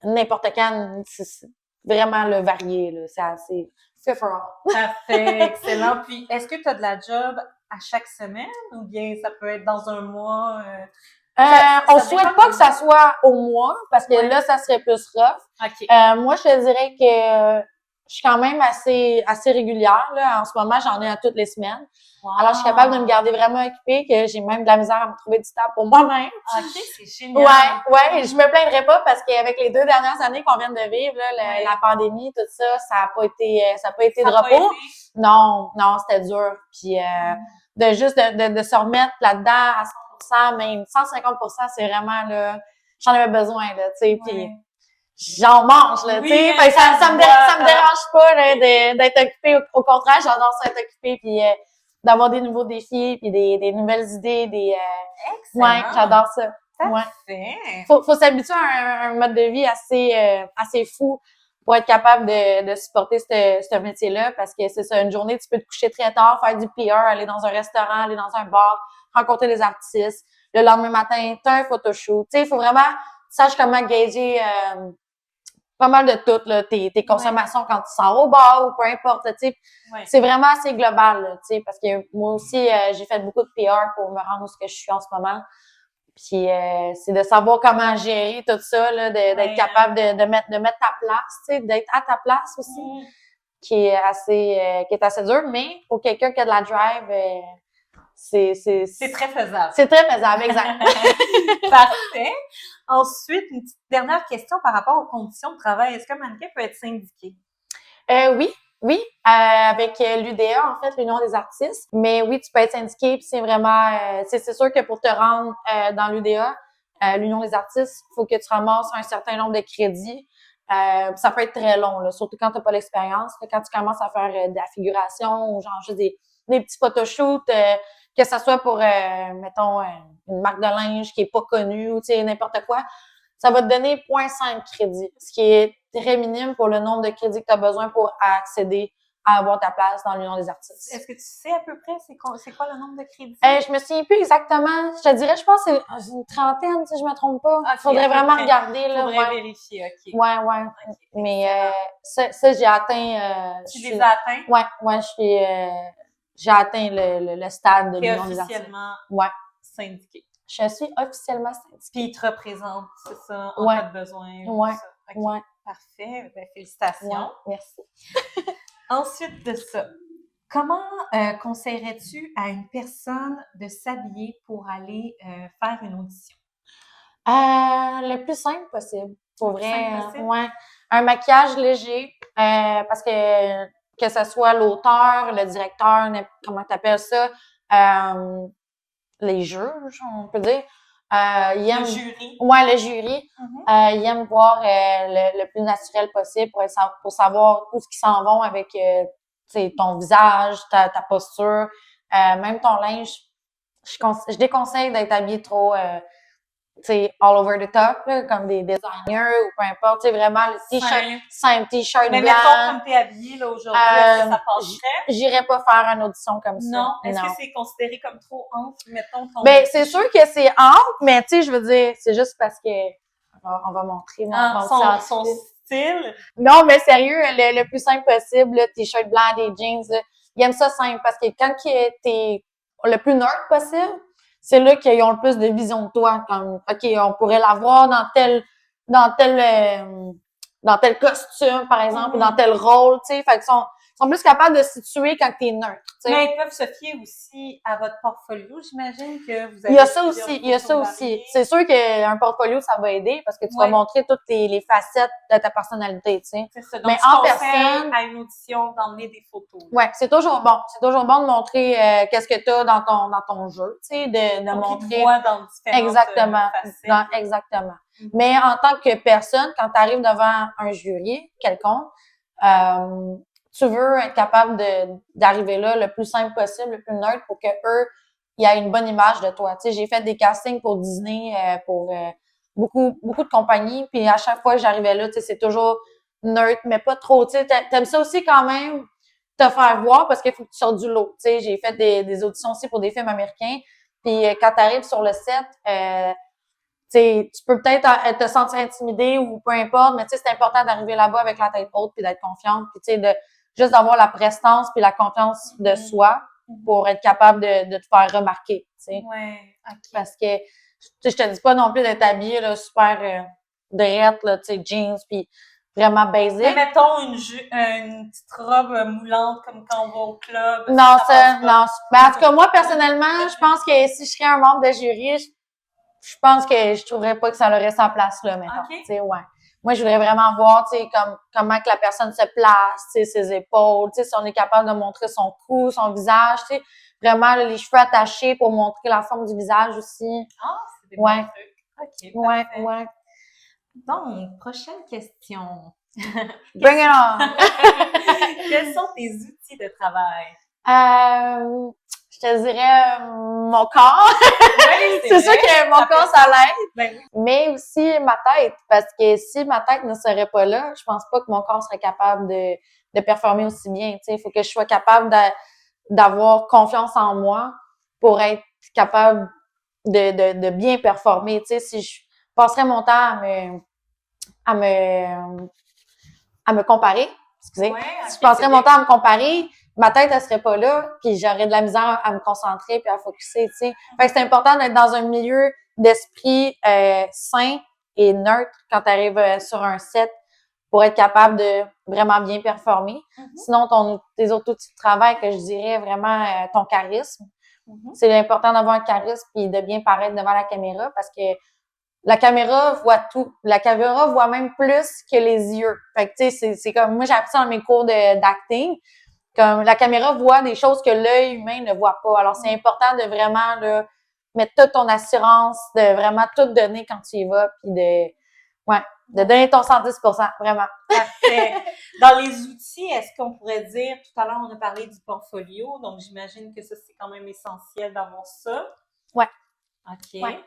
n'importe quand, c'est vraiment le varié, là, c'est assez fait for all. Parfait, excellent. Puis, est-ce que tu as de la job à chaque semaine ou bien ça peut être dans un mois? On souhaite pas que ça soit au mois, parce que là, ça serait plus rough. OK. Moi, je te dirais que je suis quand même assez régulière, là. En ce moment, j'en ai à toutes les semaines. Wow. Alors, je suis capable de me garder vraiment occupée, que j'ai même de la misère à me trouver du temps pour moi-même. OK, c'est génial. Ouais, je me plaindrais pas parce qu'avec les 2 dernières années qu'on vient de vivre, là, la pandémie, tout ça, ça a pas été de repos. Non, c'était dur. Puis, de juste de se remettre là-dedans à 100%, même 150%, c'est vraiment, là, j'en avais besoin, là, tu sais, puis j'en mange, là, tu sais. Fait que ça me dérange pas, là, d'être occupée. Au contraire, j'adore ça être occupée, puis d'avoir des nouveaux défis, puis des nouvelles idées, Excellent. Ouais, j'adore ça. Parfait. Faut s'habituer à un mode de vie assez fou pour être capable de supporter ce métier-là, parce que c'est ça, une journée, tu peux te coucher très tard, faire du PR, aller dans un restaurant, aller dans un bar, rencontrer des artistes. Le lendemain matin, t'as un photoshoot. Tu sais, il faut vraiment que tu saches comment gager pas mal de tout, là, tes consommations quand tu sors au bar ou peu importe, tu sais. C'est vraiment assez global, là, tu sais, parce que moi aussi, j'ai fait beaucoup de PR pour me rendre où ce que je suis en ce moment. Puis c'est de savoir comment gérer tout ça, là, d'être capable de mettre ta place, tu sais, d'être à ta place aussi, qui est assez dur, mais pour quelqu'un qui a de la drive, c'est très faisable. C'est très faisable, exact. Parfait. Ensuite, une petite dernière question par rapport aux conditions de travail. Est-ce qu'un mannequin peut être syndiqué? Oui, avec l'UDA, en fait, l'Union des artistes. Mais oui, tu peux être syndiqué, puis c'est vraiment, c'est sûr que pour te rendre dans l'UDA, l'Union des artistes, il faut que tu ramasses un certain nombre de crédits. Ça peut être très long, là, surtout quand tu n'as pas l'expérience. Quand tu commences à faire de la figuration ou genre juste des petits photoshoots, que ça soit pour, mettons, une marque de linge qui est pas connue ou tu sais n'importe quoi, ça va te donner 0,5 crédits, ce qui est très minime pour le nombre de crédits que tu as besoin pour accéder à avoir ta place dans l'Union des artistes. Est-ce que tu sais à peu près c'est quoi le nombre de crédits? Je me souviens plus exactement. Je te dirais, je pense que c'est une trentaine, si je me trompe pas. Okay, faudrait vraiment regarder, là. Faudrait vérifier, OK. Ouais. Okay, mais ça, j'ai atteint... tu les as atteints? Ouais, j'ai atteint le stade de l'Union des artistes. Officiellement syndiqué. Je suis officiellement syndiquée. Puis ils te représentent, c'est ça, en cas de besoin. Ouais. Parfait. Ben, félicitations. Ouais, merci. Ensuite de ça, comment conseillerais-tu à une personne de s'habiller pour aller faire une audition? Le plus simple possible. Pour vrai. Ouais. Un maquillage léger, parce que ce soit l'auteur, le directeur, comment t'appelles ça, les juges, on peut dire. Ils aiment, le jury. Ouais, le jury. Ils aiment voir le plus naturel possible pour savoir où ce qu'ils s'en vont avec ton visage, ta posture, même ton linge. Je déconseille d'être habillé trop all over the top, là, comme des designers ou peu importe, vraiment le t-shirt simple, t-shirt blanc. Mais mettons comme t'es habillée là aujourd'hui, est-ce que ça passerait? J'irais pas faire une audition comme ça. Non. Est-ce que c'est considéré comme trop ample, mettons? Ben, c'est sûr que c'est ample, mais tu sais, je veux dire, c'est juste parce que on va montrer son style. Non, mais sérieux, le plus simple possible, là, t-shirt blanc, des jeans, là, ils aiment ça simple parce que quand t'es le plus nerd possible, c'est là qu'ils ont le plus de vision de toi, comme OK, on pourrait l'avoir dans tel costume par exemple, ou dans tel rôle, tu sais, fait que sont plus capables de se situer quand t'es neutre, tu sais. Mais ils peuvent se fier aussi à votre portfolio. J'imagine que vous avez Il y a ça plusieurs aussi, il y a ça photos aussi. variées. C'est sûr qu'un portfolio, ça va aider parce que tu vas Ouais. montrer toutes les facettes de ta personnalité, tu sais. C'est ça. Donc, Mais tu en conseilles personne, à une audition d'emmener des photos. ouais, c'est toujours bon. C'est toujours bon de montrer qu'est-ce que tu as dans ton jeu, tu sais, de Pour qu'ils te montrer voient dans différentes exactement, facettes. exactement. Mhm. Mais en tant que personne, quand tu arrives devant un jury quelconque, tu veux être capable d'arriver là le plus simple possible, le plus neutre pour que eux, il y ait une bonne image de toi. Tu sais, j'ai fait des castings pour Disney, pour beaucoup de compagnies, puis à chaque fois que j'arrivais là, tu sais, c'est toujours neutre, mais pas trop. Tu sais, t'aimes ça aussi quand même te faire voir parce qu'il faut que tu sortes du lot. Tu sais, j'ai fait des auditions aussi pour des films américains, puis quand tu arrives sur le set, tu peux peut-être te sentir intimidé ou peu importe, mais tu sais, c'est important d'arriver là-bas avec la tête haute puis d'être confiante, puis tu sais, juste d'avoir la prestance puis la confiance de soi pour être capable de te faire remarquer, tu sais. Ouais, OK. Parce que, tu sais, je te dis pas non plus d'être habillée, là, super drette, là, tu sais, jeans puis vraiment Mais basique. mettons une petite robe moulante comme quand on va au club. Non, passe pas. non. Ben, en tout cas, moi, personnellement, je pense que si je serais un membre de jury, je pense que je trouverais pas que ça aurait sa place là, mettons. OK. Tu sais, ouais. Moi, je voudrais vraiment voir, tu sais, comment que la personne se place, tu sais, ses épaules, tu sais, si on est capable de montrer son cou, son visage, tu sais, vraiment là, les cheveux attachés pour montrer la forme du visage aussi. Ah, c'est des Ouais. bons trucs. OK, Ouais, parfait. ouais. Donc, prochaine question. Bring it on! Quels sont tes outils de travail? Je te dirais mon corps. Oui, C'est sûr que mon corps, ça l'aide. Ben oui. Mais aussi ma tête, parce que si ma tête ne serait pas là, je pense pas que mon corps serait capable de performer aussi bien. Tu sais, il faut que je sois capable d'avoir confiance en moi pour être capable de bien performer. Tu sais, si je passerais mon temps à me à me comparer, excusez, Ouais, si je OK, passerais c'est mon bien. temps à me comparer, ma tête, elle serait pas là, puis j'aurais de la misère à me concentrer puis à focusser, tu sais. Fait que c'est important d'être dans un milieu d'esprit sain et neutre quand tu arrives sur un set pour être capable de vraiment bien performer. Sinon, tes autres outils de travail, que je dirais vraiment ton charisme. C'est important d'avoir un charisme puis de bien paraître devant la caméra parce que la caméra voit tout. La caméra voit même plus que les yeux. Fait que, tu sais, c'est comme, moi, j'ai appris ça dans mes cours d'acting. Comme, la caméra voit des choses que l'œil humain ne voit pas. Alors, c'est important de vraiment, là, mettre toute ton assurance, de vraiment tout donner quand tu y vas, puis de donner ton 110%, vraiment. Parfait. Dans les outils, est-ce qu'on pourrait dire, tout à l'heure, on a parlé du portfolio, donc j'imagine que ça, c'est quand même essentiel d'avoir ça. Ouais. OK. Ouais.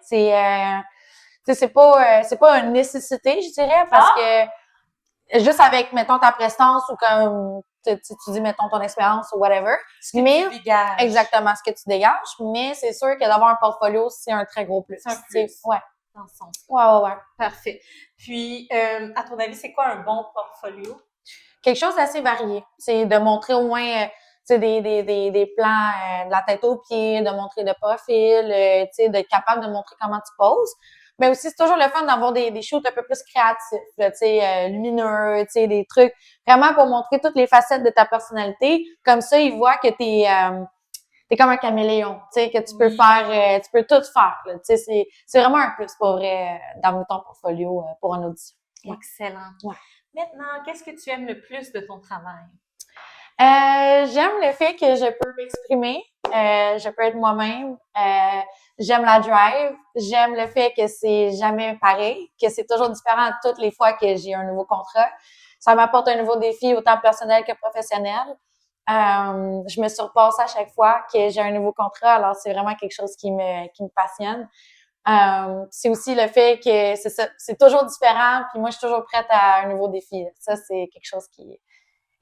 C'est pas une nécessité, je dirais, parce que juste avec, mettons, ta prestance ou comme tu dis, mettons, ton expérience ou whatever. Ce que tu dégages. Exactement, ce que tu dégages. Mais c'est sûr que d'avoir un portfolio, c'est un très gros plus. C'est un plus. Ouais. Dans ce sens. Ouais. Parfait. Puis, à ton avis, c'est quoi un bon portfolio? Quelque chose d'assez varié. C'est de montrer au moins des plans de la tête aux pieds, de montrer de profil, d'être capable de montrer comment tu poses. Mais aussi, c'est toujours le fun d'avoir des shoots un peu plus créatifs, lumineux, des trucs vraiment pour montrer toutes les facettes de ta personnalité. Comme ça, ils voient que t'es comme un caméléon, que tu peux faire, tu peux tout faire. Là, c'est vraiment un plus pour vrai dans ton portfolio pour une audition. Ouais. Excellent. Ouais. Maintenant, qu'est-ce que tu aimes le plus de ton travail? J'aime le fait que je peux m'exprimer, je peux être moi-même. J'aime la drive. J'aime le fait que c'est jamais pareil, que c'est toujours différent toutes les fois que j'ai un nouveau contrat. Ça m'apporte un nouveau défi autant personnel que professionnel. Je me surpasse à chaque fois que j'ai un nouveau contrat, alors c'est vraiment quelque chose qui me passionne. C'est aussi le fait que c'est toujours différent, puis moi je suis toujours prête à un nouveau défi. Ça, c'est quelque chose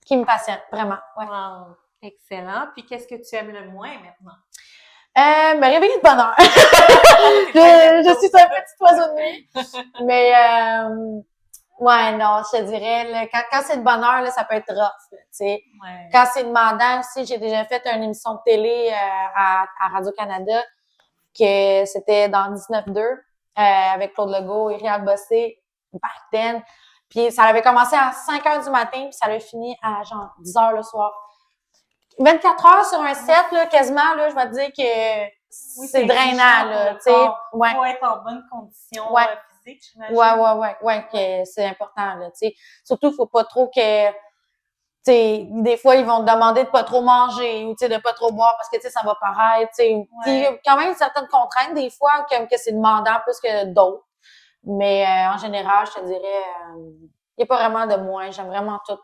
qui me passionne, vraiment. Ouais. Wow, excellent. Puis qu'est-ce que tu aimes le moins maintenant? Me réveiller de bonne heure. je suis un petit oiseau de nuit. Mais ouais, non, je te dirais, là, quand c'est de bonne heure, là, ça peut être rough. Tu sais. Ouais. Quand c'est demandant aussi, j'ai déjà fait une émission de télé à Radio-Canada que c'était dans 19-2 avec Claude Legault et Réal Bossé, back then. Puis ça avait commencé à 5 heures du matin, puis ça avait fini à genre 10 heures le soir. 24 heures sur un set, là, quasiment, là, je vais te dire que c'est drainant, là, tu sais. Ouais. Faut être en bonne condition physique, j'imagine. Ouais, que c'est important, là, tu sais. Surtout, faut pas trop que, tu sais, des fois, ils vont te demander de pas trop manger ou, tu sais, de pas trop boire parce que, tu sais, ça va paraître, tu sais. Il y a quand même certaines contraintes, des fois, comme que c'est demandant plus que d'autres. Mais en général, je te dirais, il n'y a pas vraiment de moins. J'aime vraiment tout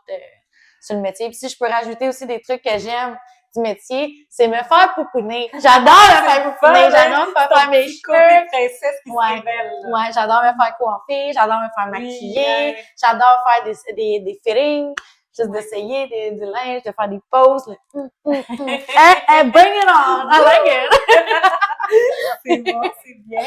sur le métier. Puis si je peux rajouter aussi des trucs que j'aime du métier, c'est me faire pouponner. J'adore me faire pouponner. J'adore me faire mes cheveux. Princesse qui se révèle. Ouais, j'adore me faire coiffer. J'adore me faire maquiller. J'adore faire des fittings. Juste d'essayer du linge, de faire des poses. Bring it on! I like it! C'est bon, c'est bien.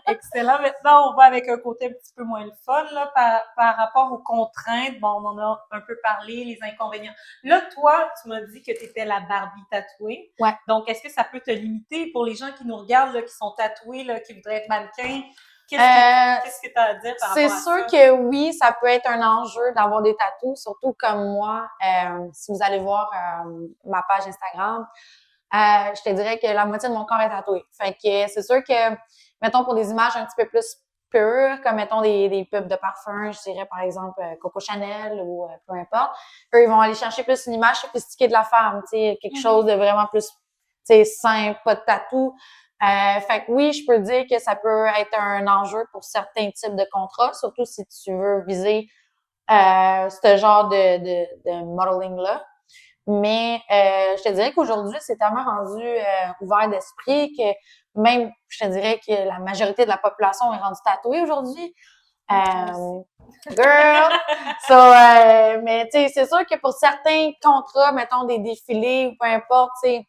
Excellent. Maintenant, on va avec un côté un petit peu moins le fun, là, par rapport aux contraintes. Bon, on en a un peu parlé, les inconvénients. Là, toi, tu m'as dit que tu étais la Barbie tatouée. Ouais. Donc, est-ce que ça peut te limiter pour les gens qui nous regardent, là, qui sont tatoués, là, qui voudraient être mannequins? Qu'est-ce que tu as à dire par rapport à ça? C'est sûr que oui, ça peut être un enjeu d'avoir des tatous, surtout comme moi. Si vous allez voir ma page Instagram, je te dirais que la moitié de mon corps est tatoué. Fait que c'est sûr que, mettons, pour des images un petit peu plus pures, comme mettons des pubs de parfum, je dirais par exemple Coco Chanel ou peu importe, eux, ils vont aller chercher plus une image sophistiquée de la femme, tu sais, quelque chose de vraiment plus, tu sais, simple, pas de tatou. Fait que oui, je peux dire que ça peut être un enjeu pour certains types de contrats, surtout si tu veux viser ce genre de modeling-là. Mais je te dirais qu'aujourd'hui, c'est tellement rendu ouvert d'esprit que même, je te dirais que la majorité de la population est rendue tatouée aujourd'hui. Girl! Mais tu sais, c'est sûr que pour certains contrats, mettons des défilés ou peu importe, tu sais,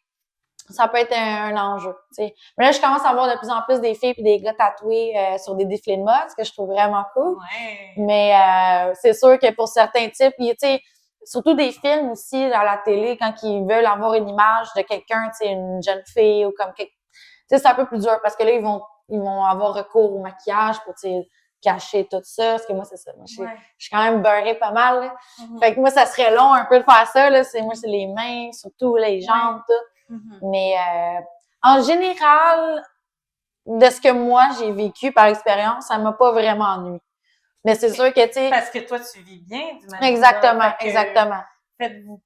ça peut être un enjeu, tu sais. Mais là, je commence à voir de plus en plus des filles et des gars tatoués sur des défilés de mode, ce que je trouve vraiment cool. Ouais. Mais c'est sûr que pour certains types, tu sais, surtout des films aussi à la télé, quand ils veulent avoir une image de quelqu'un, tu sais, une jeune fille ou comme quelque... Tu sais, c'est un peu plus dur parce que là, ils vont avoir recours au maquillage pour, tu sais, cacher tout ça. Parce que moi, c'est ça. Moi, je suis quand même beurrée pas mal, là. Fait que moi, ça serait long un peu de faire ça, là. Moi, c'est les mains, surtout les jambes, tout. Mais en général, de ce que moi j'ai vécu par expérience, ça m'a pas vraiment ennuyé. Mais c'est sûr que tu sais. Parce que toi tu vis bien du mannequinat. Exactement. Faites-vous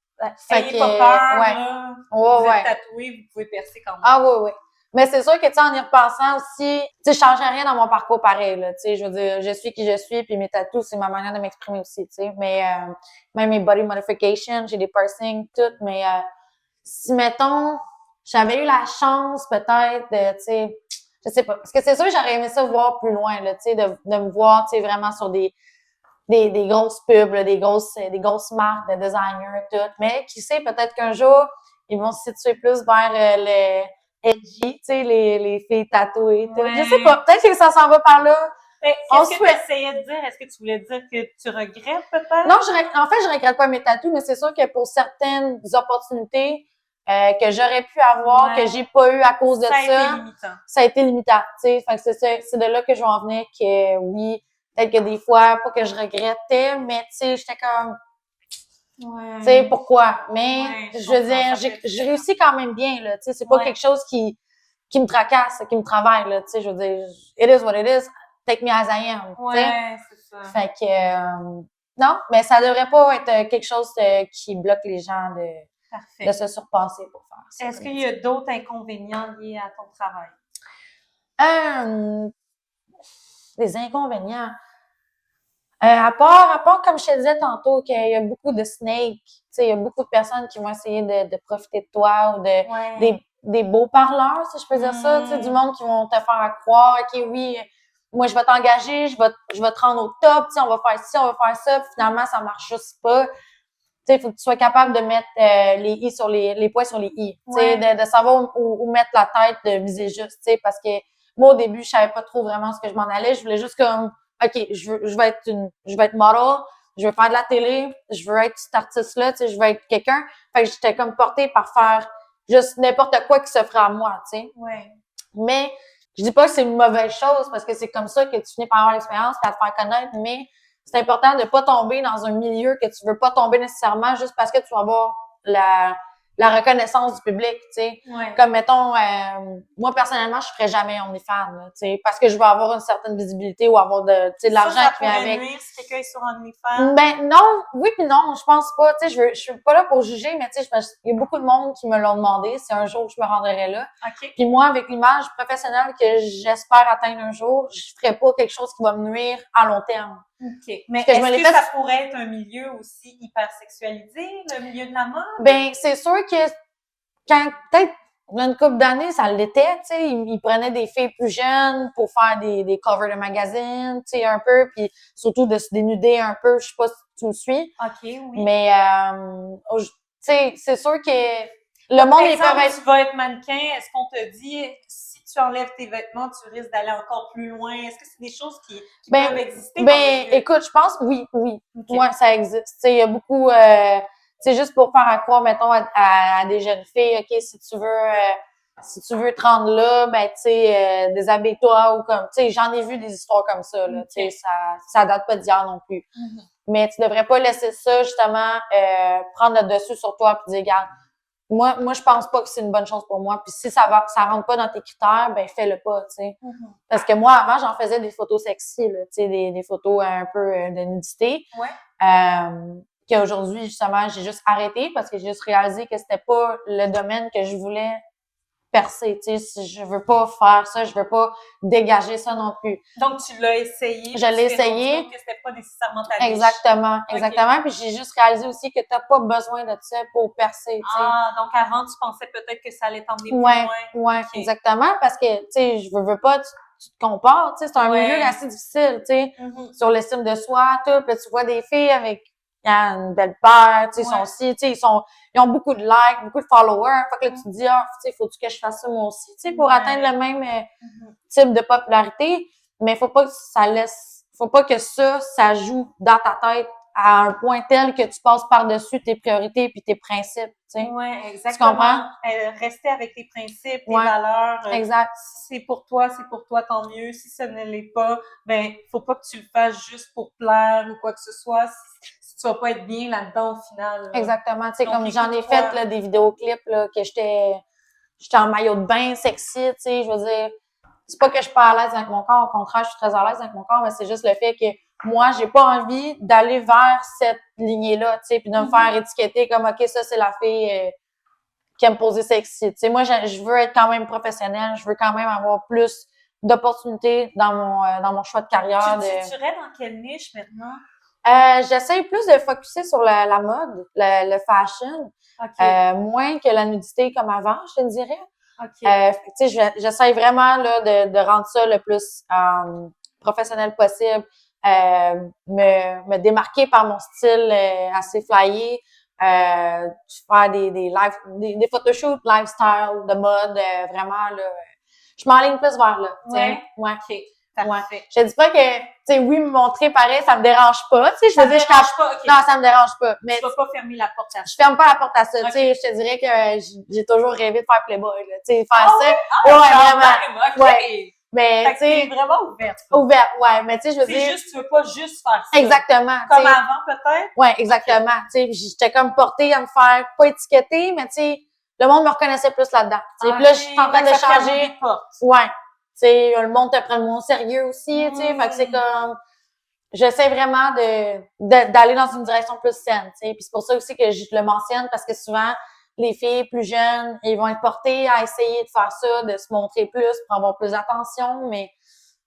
ayez pas peur, là. Vous êtes tatoué, vous pouvez percer quand même. Ah oui. Mais c'est sûr que tu sais, en y repensant aussi, tu sais, je changerais rien dans mon parcours pareil, là. Tu sais, je veux dire, je suis qui je suis, puis mes tattoos, c'est ma manière de m'exprimer aussi, tu sais. Mais même mes body modifications, j'ai des piercings, tout, mais si, mettons, j'avais eu la chance, peut-être, de, tu sais, je sais pas. Parce que c'est sûr que j'aurais aimé ça voir plus loin, là, tu sais, de me voir, tu sais, vraiment sur des grosses pubs, là, des grosses marques de designers, tout. Mais qui sait, peut-être qu'un jour, ils vont se situer plus vers le edgy, tu sais, les filles tatouées, tout. Je sais pas. Peut-être que ça s'en va par là. Qu'est-ce que tu essayais de dire? Est-ce que tu voulais dire que tu regrettes peut-être? Non, en fait, je regrette pas mes tatous, mais c'est sûr que pour certaines opportunités que j'aurais pu avoir, que j'ai pas eu à cause de ça, ça a été limitant. Tu sais, fait que c'est de là que je vais en venir que oui, peut-être que des fois, pas que je regrettais, mais tu sais, j'étais comme tu sais, pourquoi? Mais je veux dire, je réussis quand même bien, là. Tu sais, c'est pas quelque chose qui me tracasse, qui me travaille, là. Tu sais, je veux dire, it is what it is. Take me as I am. Ouais, c'est ça. Fait que non, mais ça devrait pas être quelque chose qui bloque les gens de se surpasser pour faire ça. Est-ce qu'il y a d'autres inconvénients liés à ton travail? Des inconvénients. À part, comme je te disais tantôt, qu'il y a beaucoup de snakes, tu sais, il y a beaucoup de personnes qui vont essayer de profiter de toi ou des beaux parleurs, si je peux dire ça, tu sais, du monde qui vont te faire croire, OK, oui, moi, je vais t'engager, je vais te rendre au top, tu sais, on va faire ci, on va faire ça, puis finalement, ça marche juste pas. Tu sais, il faut que tu sois capable de mettre les i sur les points sur les i, tu sais, de savoir où mettre la tête, de viser juste, tu sais, parce que moi, au début, je savais pas trop vraiment ce que je m'en allais, je voulais juste comme OK, je vais être model, je veux faire de la télé, je veux être cet artiste-là, tu sais, je veux être quelqu'un. Fait que j'étais comme portée par faire juste n'importe quoi qui s'offrait à moi, tu sais. Ouais. Mais je dis pas que c'est une mauvaise chose parce que c'est comme ça que tu finis par avoir l'expérience et à te faire connaître, mais c'est important de pas tomber dans un milieu que tu veux pas tomber nécessairement juste parce que tu vas avoir la reconnaissance du public, tu sais. Ouais. Comme, mettons, moi, personnellement, je ferais jamais OnlyFans, tu sais, parce que je veux avoir une certaine visibilité ou avoir de l'argent qui vient avec. Nuire si quelqu'un est sur OnlyFans? Ben, non, oui puis non, je pense pas, tu sais, je suis pas là pour juger, mais tu sais, il y a beaucoup de monde qui me l'ont demandé si un jour je me rendrais là. OK. Puis moi, avec l'image professionnelle que j'espère atteindre un jour, je ferais pas quelque chose qui va me nuire à long terme. OK. Mais que je me est-ce l'ai que fait- ça pourrait être un milieu aussi hyper sexualisé, le milieu de la mode? Ben, c'est sûr que quand, peut-être, il y a une couple d'années, ça l'était, tu sais, ils prenaient des filles plus jeunes pour faire des covers de magazines, tu sais, un peu, puis surtout de se dénuder un peu, je sais pas si tu me suis. OK, oui. Mais, tu sais, c'est sûr que le monde, ils peuvent être... tu vas être mannequin, est-ce qu'on te dit, si tu enlèves tes vêtements, tu risques d'aller encore plus loin? Est-ce que c'est des choses qui peuvent exister dans le milieu? Écoute, je pense, oui. Okay. Ouais, ça existe. Tu sais, il y a beaucoup, c'est juste pour faire à croire, mettons, à des jeunes filles, OK, si tu veux te rendre là, ben, tu sais, déshabille-toi ou comme, tu sais, j'en ai vu des histoires comme ça, là, tu sais, ça date pas d'hier non plus. Mm-hmm. Mais tu devrais pas laisser ça, justement, prendre le dessus sur toi puis dire, regarde, moi, je pense pas que c'est une bonne chose pour moi. Puis si ça rentre pas dans tes critères, ben fais-le pas, tu sais. Mm-hmm. Parce que moi, avant, j'en faisais des photos sexy, là, tu sais, des photos un peu de nudité. Ouais. Qu'aujourd'hui, justement, j'ai juste arrêté parce que j'ai juste réalisé que c'était pas le domaine que je voulais percer, tu sais. Si je veux pas faire ça, je veux pas dégager ça non plus. Donc, tu l'as essayé. Je l'ai essayé. Que c'était pas nécessairement ta niche. Exactement. Puis j'ai juste réalisé aussi que t'as pas besoin de ça pour percer, tu sais. Ah, donc avant, tu pensais peut-être que ça allait t'emmener plus loin. Ouais, okay. Exactement. Parce que, tu sais, je veux pas, tu te compares, tu sais, c'est un milieu assez difficile, tu sais. Mm-hmm. Sur l'estime de soi, tout. Puis tu vois des filles avec une belle paire, tu sais, sont aussi, tu sais, ils ont beaucoup de likes, beaucoup de followers. Fait que là, tu te dis, tu sais, faut-tu que je fasse ça moi aussi, tu sais, pour atteindre le même type de popularité. Mais faut pas que ça joue dans ta tête à un point tel que tu passes par-dessus tes priorités puis tes principes, tu sais. Oui, exactement. Tu comprends? Rester avec tes principes, tes valeurs. Exact. Si c'est pour toi, tant mieux. Si ce ne l'est pas, ben, faut pas que tu le fasses juste pour plaire ou quoi que ce soit. Si tu vas pas être bien là-dedans au final. Exactement. Tu sais, comme j'en ai fait, là, des vidéoclips, là, que j'étais en maillot de bain sexy, tu sais, je veux dire, c'est pas que je suis pas à l'aise avec mon corps, au contraire, je suis très à l'aise avec mon corps, mais c'est juste le fait que moi, j'ai pas envie d'aller vers cette lignée-là, tu sais, puis de me faire étiqueter comme, OK, ça, c'est la fille qui aime poser sexy. Tu sais, moi, je veux être quand même professionnelle, je veux quand même avoir plus d'opportunités dans mon choix de carrière. Tu tuerais dans quelle niche maintenant? J'essaie plus de focuser sur la mode, le fashion, moins que la nudité comme avant, je te dirais. Okay. Tu sais, j'essaie vraiment là de rendre ça le plus professionnel possible, me démarquer par mon style assez flyé, faire des live, des photoshoots lifestyle de mode, vraiment là. Je m'enligne plus vers là. Ouais. Okay. Parfait. Je dis pas que, tu sais, oui, me montrer pareil, ça me dérange pas, tu sais, je veux dire, je dérange pas, okay. Non, ça me dérange pas. Mais tu vas pas fermer la porte à ça. Je ferme pas la porte à ça, tu sais, je te dirais que j'ai toujours rêvé de faire Playboy, là, tu sais, faire ça. Vraiment. Okay. Ouais. Mais, tu sais. vraiment ouverte. Ouverte, ouais, mais tu sais, je veux dire. C'est juste, tu veux pas juste faire ça. Exactement. Comme avant, peut-être? Ouais, exactement. Tu sais, j'étais comme portée à me faire pas étiqueter, mais tu sais, le monde me reconnaissait plus là-dedans. Tu sais, puis là, je suis en train de changer. Ouais. Tu sais, le monde te prend moins au sérieux aussi, tu sais, fait que c'est comme, j'essaie vraiment d'aller dans une direction plus saine, tu sais, puis c'est pour ça aussi que je le mentionne, parce que souvent, les filles plus jeunes, ils vont être portées à essayer de faire ça, de se montrer plus pour avoir plus d'attention, mais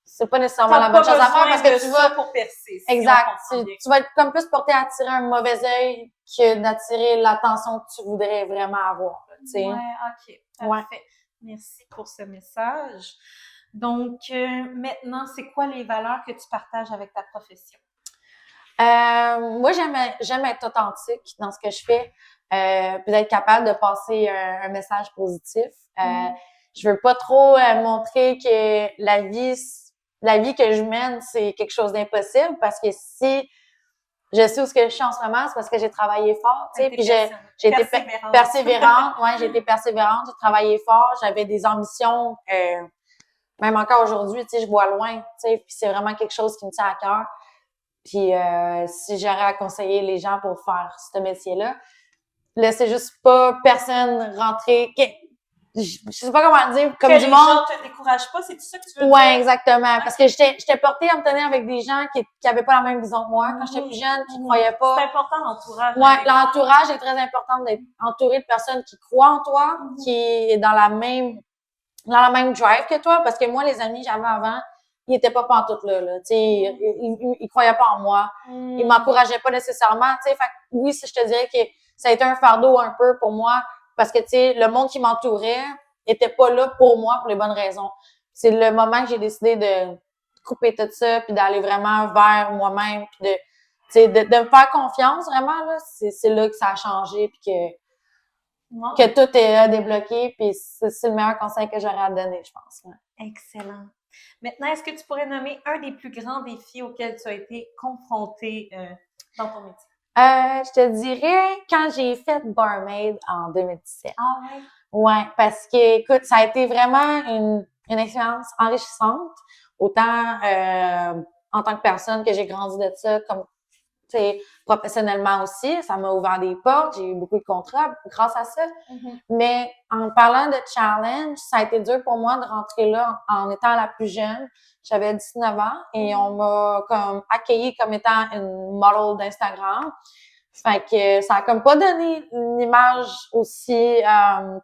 c'est pas nécessairement la bonne chose à faire parce que tu vas pour percer. Exact. Tu vas être comme plus porté à attirer un mauvais œil que d'attirer l'attention que tu voudrais vraiment avoir, tu sais. Ouais, OK. Parfait. Merci pour ce message. Donc, maintenant, c'est quoi les valeurs que tu partages avec ta profession? Moi, j'aime être authentique dans ce que je fais, puis d'être capable de passer un message positif. Je veux pas trop montrer que la vie que je mène, c'est quelque chose d'impossible, parce que si je sais où ce que je suis en ce moment, c'est parce que j'ai travaillé fort, tu sais, puis j'ai été persévérante. Ouais, j'ai été persévérante, j'ai travaillé fort, j'avais des ambitions. Même encore aujourd'hui, tu sais, je vois loin, tu sais, puis c'est vraiment quelque chose qui me tient à cœur. Puis si j'aurais à conseiller les gens pour faire ce métier-là, laissez juste pas personne rentrer. Je sais pas comment le dire, comme que du les monde. gens te découragent pas, c'est tout ça que tu veux Ouais, dire? exactement. Parce que j'étais portée à me tenir avec des gens qui avaient pas la même vision que moi. Quand j'étais plus jeune, qui croyaient pas. C'est important l'entourage. Ouais, l'entourage est très important d'être entouré de personnes qui croient en toi, qui est dans la même drive que toi. Parce que moi, les amis que j'avais avant, ils étaient pas pantoute là. Tu sais, ils croyaient pas en moi. Ils m'encourageaient pas nécessairement. Tu sais, fait oui, si je te dirais que ça a été un fardeau un peu pour moi, parce que tu sais, le monde qui m'entourait était pas là pour moi pour les bonnes raisons. C'est le moment que j'ai décidé de couper tout ça, puis d'aller vraiment vers moi-même, puis de tu sais, de me faire confiance vraiment là. C'est là que ça a changé, puis que tout est débloqué, puis c'est le meilleur conseil que j'aurais à donner, je pense. Ouais. Excellent. Maintenant, est-ce que tu pourrais nommer un des plus grands défis auxquels tu as été confrontée dans ton métier? Je te dirais quand j'ai fait barmaid en 2017. Ah ouais? Ouais, parce que, écoute, ça a été vraiment une expérience enrichissante, autant en tant que personne que j'ai grandi de ça, comme tu sais, professionnellement aussi. Ça m'a ouvert des portes, j'ai eu beaucoup de contrats grâce à ça. Mais en parlant de challenge, ça a été dur pour moi de rentrer là en étant la plus jeune. J'avais 19 ans et on m'a comme accueillie comme étant une model d'Instagram. Fait que ça a comme pas donné une image aussi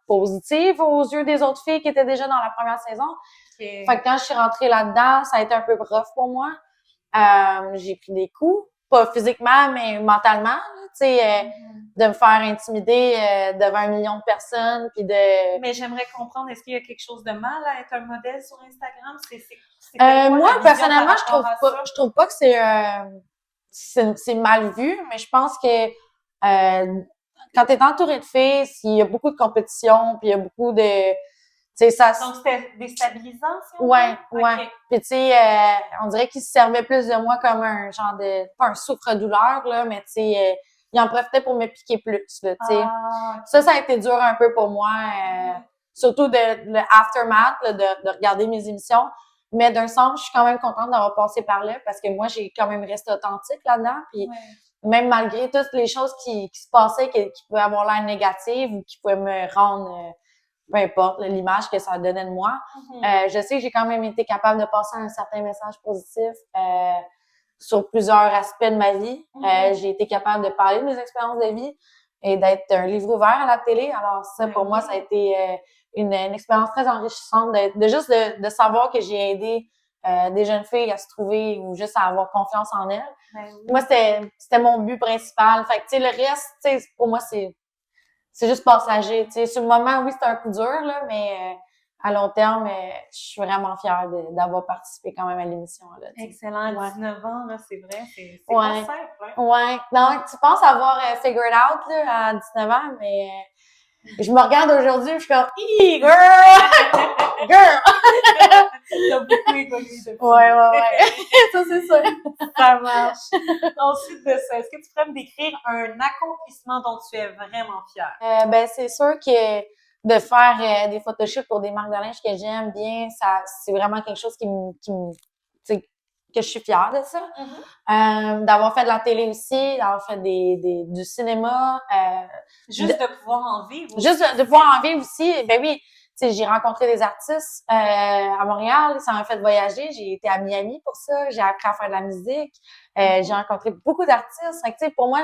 positive aux yeux des autres filles qui étaient déjà dans la première saison. Okay. Fait que quand je suis rentrée là-dedans, ça a été un peu rough pour moi. J'ai pris des coups, pas physiquement, mais mentalement, tu sais, de me faire intimider devant 1 million de personnes, puis de... Mais j'aimerais comprendre, est-ce qu'il y a quelque chose de mal à être un modèle sur Instagram? Moi, personnellement, je trouve pas que c'est mal vu, mais je pense que quand t'es entouré de filles, il y a beaucoup de compétition, puis il y a beaucoup de... Ça, donc, c'était déstabilisant, si on ouais, veut? ouais. Okay. Puis tu sais, on dirait qu'ils se servaient plus de moi comme un genre de... Pas un souffre-douleur, là, mais tu sais, ils en profitaient pour me piquer plus, là, tu sais. Ah, okay. Ça a été dur un peu pour moi, surtout le aftermath, là, de regarder mes émissions. Mais d'un sens, je suis quand même contente d'avoir passé par là parce que moi, j'ai quand même resté authentique là-dedans. Puis même malgré toutes les choses qui se passaient, qui pouvaient avoir l'air négatives ou qui pouvaient me rendre, peu importe, l'image que ça donnait de moi, je sais que j'ai quand même été capable de passer un certain message positif sur plusieurs aspects de ma vie. J'ai été capable de parler de mes expériences de vie et d'être un livre ouvert à la télé. Alors ça, pour moi, ça a été une expérience très enrichissante de juste de savoir que j'ai aidé des jeunes filles à se trouver ou juste à avoir confiance en elles. Moi, c'était mon but principal. Fait que, tu sais, le reste, tu sais, pour moi, c'est juste passager. Tu sais, sur le moment, oui, c'est un coup dur, là, mais à long terme, je suis vraiment fière d'avoir participé quand même à l'émission. Là, excellent. 19 ans, là, c'est vrai, c'est pas simple. Hein? Ouais. Donc, tu penses avoir figured out là, à 19 ans, mais je me regarde aujourd'hui, je suis comme « girl! Girl! » T'as beaucoup évolué depuis. Ouais. Ça, c'est ça. Ça marche. Ensuite de ça, est-ce que tu pourrais me décrire un accomplissement dont tu es vraiment fière? Ben, c'est sûr que de faire des photoshoots pour des marques de linge que j'aime bien, c'est vraiment quelque chose que je suis fière de ça. D'avoir fait de la télé aussi, d'avoir fait du cinéma. Juste de pouvoir en vivre aussi. Juste de pouvoir en vivre aussi. Ben oui, tu sais, j'ai rencontré des artistes à Montréal, ça m'a fait voyager. J'ai été à Miami pour ça, j'ai appris à faire de la musique. J'ai rencontré beaucoup d'artistes. Fait que, tu sais, pour moi,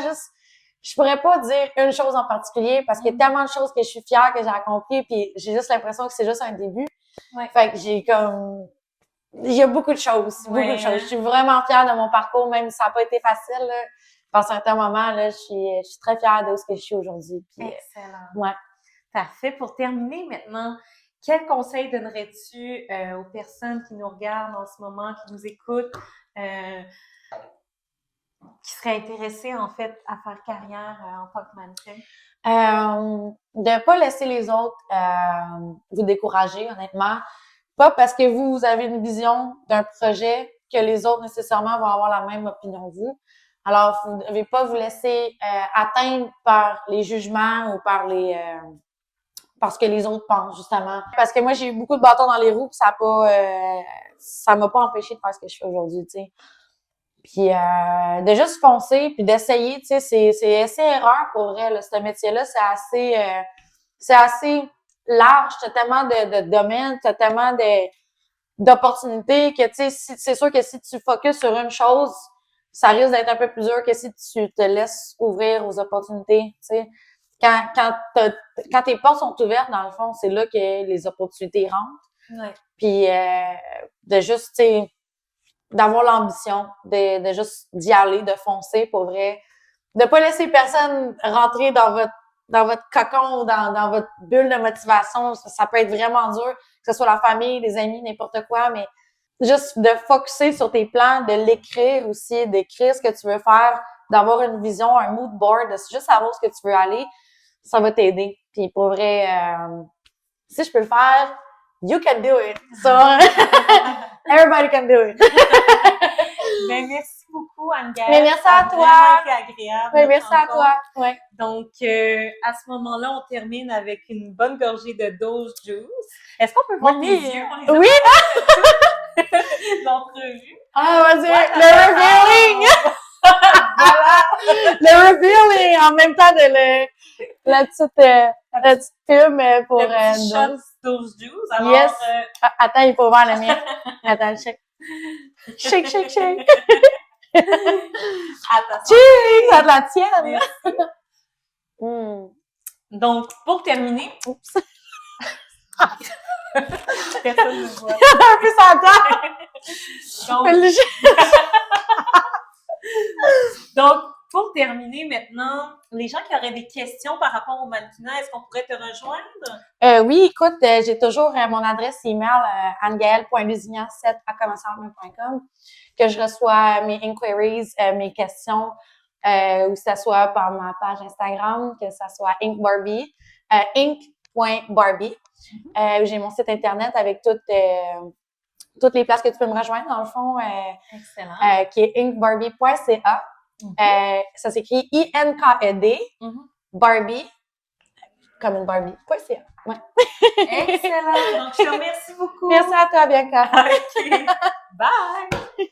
je pourrais pas dire une chose en particulier parce qu'il y a tellement de choses que je suis fière que j'ai accomplies, puis j'ai juste l'impression que c'est juste un début. Fait que il y a beaucoup de choses, beaucoup de choses. Je suis vraiment fière de mon parcours, même si ça n'a pas été facile. Là. Par certains moments, là, je suis très fière de ce que je suis aujourd'hui. Excellent. Ouais. Parfait. Pour terminer maintenant, quel conseil donnerais-tu aux personnes qui nous regardent en ce moment, qui nous écoutent, qui seraient intéressées en fait à faire carrière en tant que mannequin? De pas laisser les autres vous décourager, honnêtement. Pas parce que vous avez une vision d'un projet que les autres nécessairement vont avoir la même opinion que vous. Alors, vous ne devez pas vous laisser atteindre par les jugements ou parce que les autres pensent, justement. Parce que moi, j'ai eu beaucoup de bâtons dans les roues, puis ça m'a pas empêché de faire ce que je fais aujourd'hui, tu sais. Puis de juste foncer, puis d'essayer, tu sais, c'est essai-erreur pour vrai, là. Ce métier-là, c'est assez large, t'as tellement de domaines, t'as tellement d'opportunités que, tu sais, c'est sûr que si tu focuses sur une chose, ça risque d'être un peu plus dur que si tu te laisses ouvrir aux opportunités, tu sais. Quand tes portes sont ouvertes, dans le fond, c'est là que les opportunités rentrent. Ouais. Puis de juste, tu sais, d'avoir l'ambition, de juste d'y aller, de foncer pour vrai, de pas laisser personne rentrer dans votre cocon ou dans votre bulle de motivation. Ça peut être vraiment dur, que ce soit la famille, les amis, n'importe quoi, mais juste de focusser sur tes plans, de l'écrire aussi, d'écrire ce que tu veux faire, d'avoir une vision, un mood board, de juste savoir ce que tu veux aller, ça va t'aider. Puis pour vrai, si je peux le faire, you can do it. So, everybody can do it. Ben, merci beaucoup, Anne-Gaëlle. Mais merci à toi. Ça a vraiment été agréable. Oui, merci à toi. Ouais. Donc, à ce moment-là, on termine avec une bonne gorgée de Dose Juice. Est-ce qu'on peut voir tes yeux? Oui! L'entrevue. Ah, vas-y, le revealing! Voilà! Le revealing! En même temps de la petite pub pour le petit shot Dose. Dose Juice. Alors, Yes. Attends, il faut voir le mien. Attends, shake. Shake, shake, shake. Attention. Cheers! Ça de la tienne! Mm. Donc, pour terminer... Oups. Personne ne voit. Un peu sans Donc, pour terminer maintenant, les gens qui auraient des questions par rapport au mannequinat, est-ce qu'on pourrait te rejoindre? Oui, écoute, j'ai toujours mon adresse email annegaëlle.lusignan7@commercialmail.com que je reçois mes inquiries, mes questions, ou que ça soit par ma page Instagram, que ça soit Ink Barbie, ink.barbie. J'ai mon site internet avec toutes les places que tu peux me rejoindre, dans le fond, qui est inkbarbie.ca. Ça s'écrit I-N-K-E-D, Barbie, comme une Barbie.ca. Ouais. Excellent! Donc, je te remercie beaucoup. Merci à toi, Bianca. OK. Bye!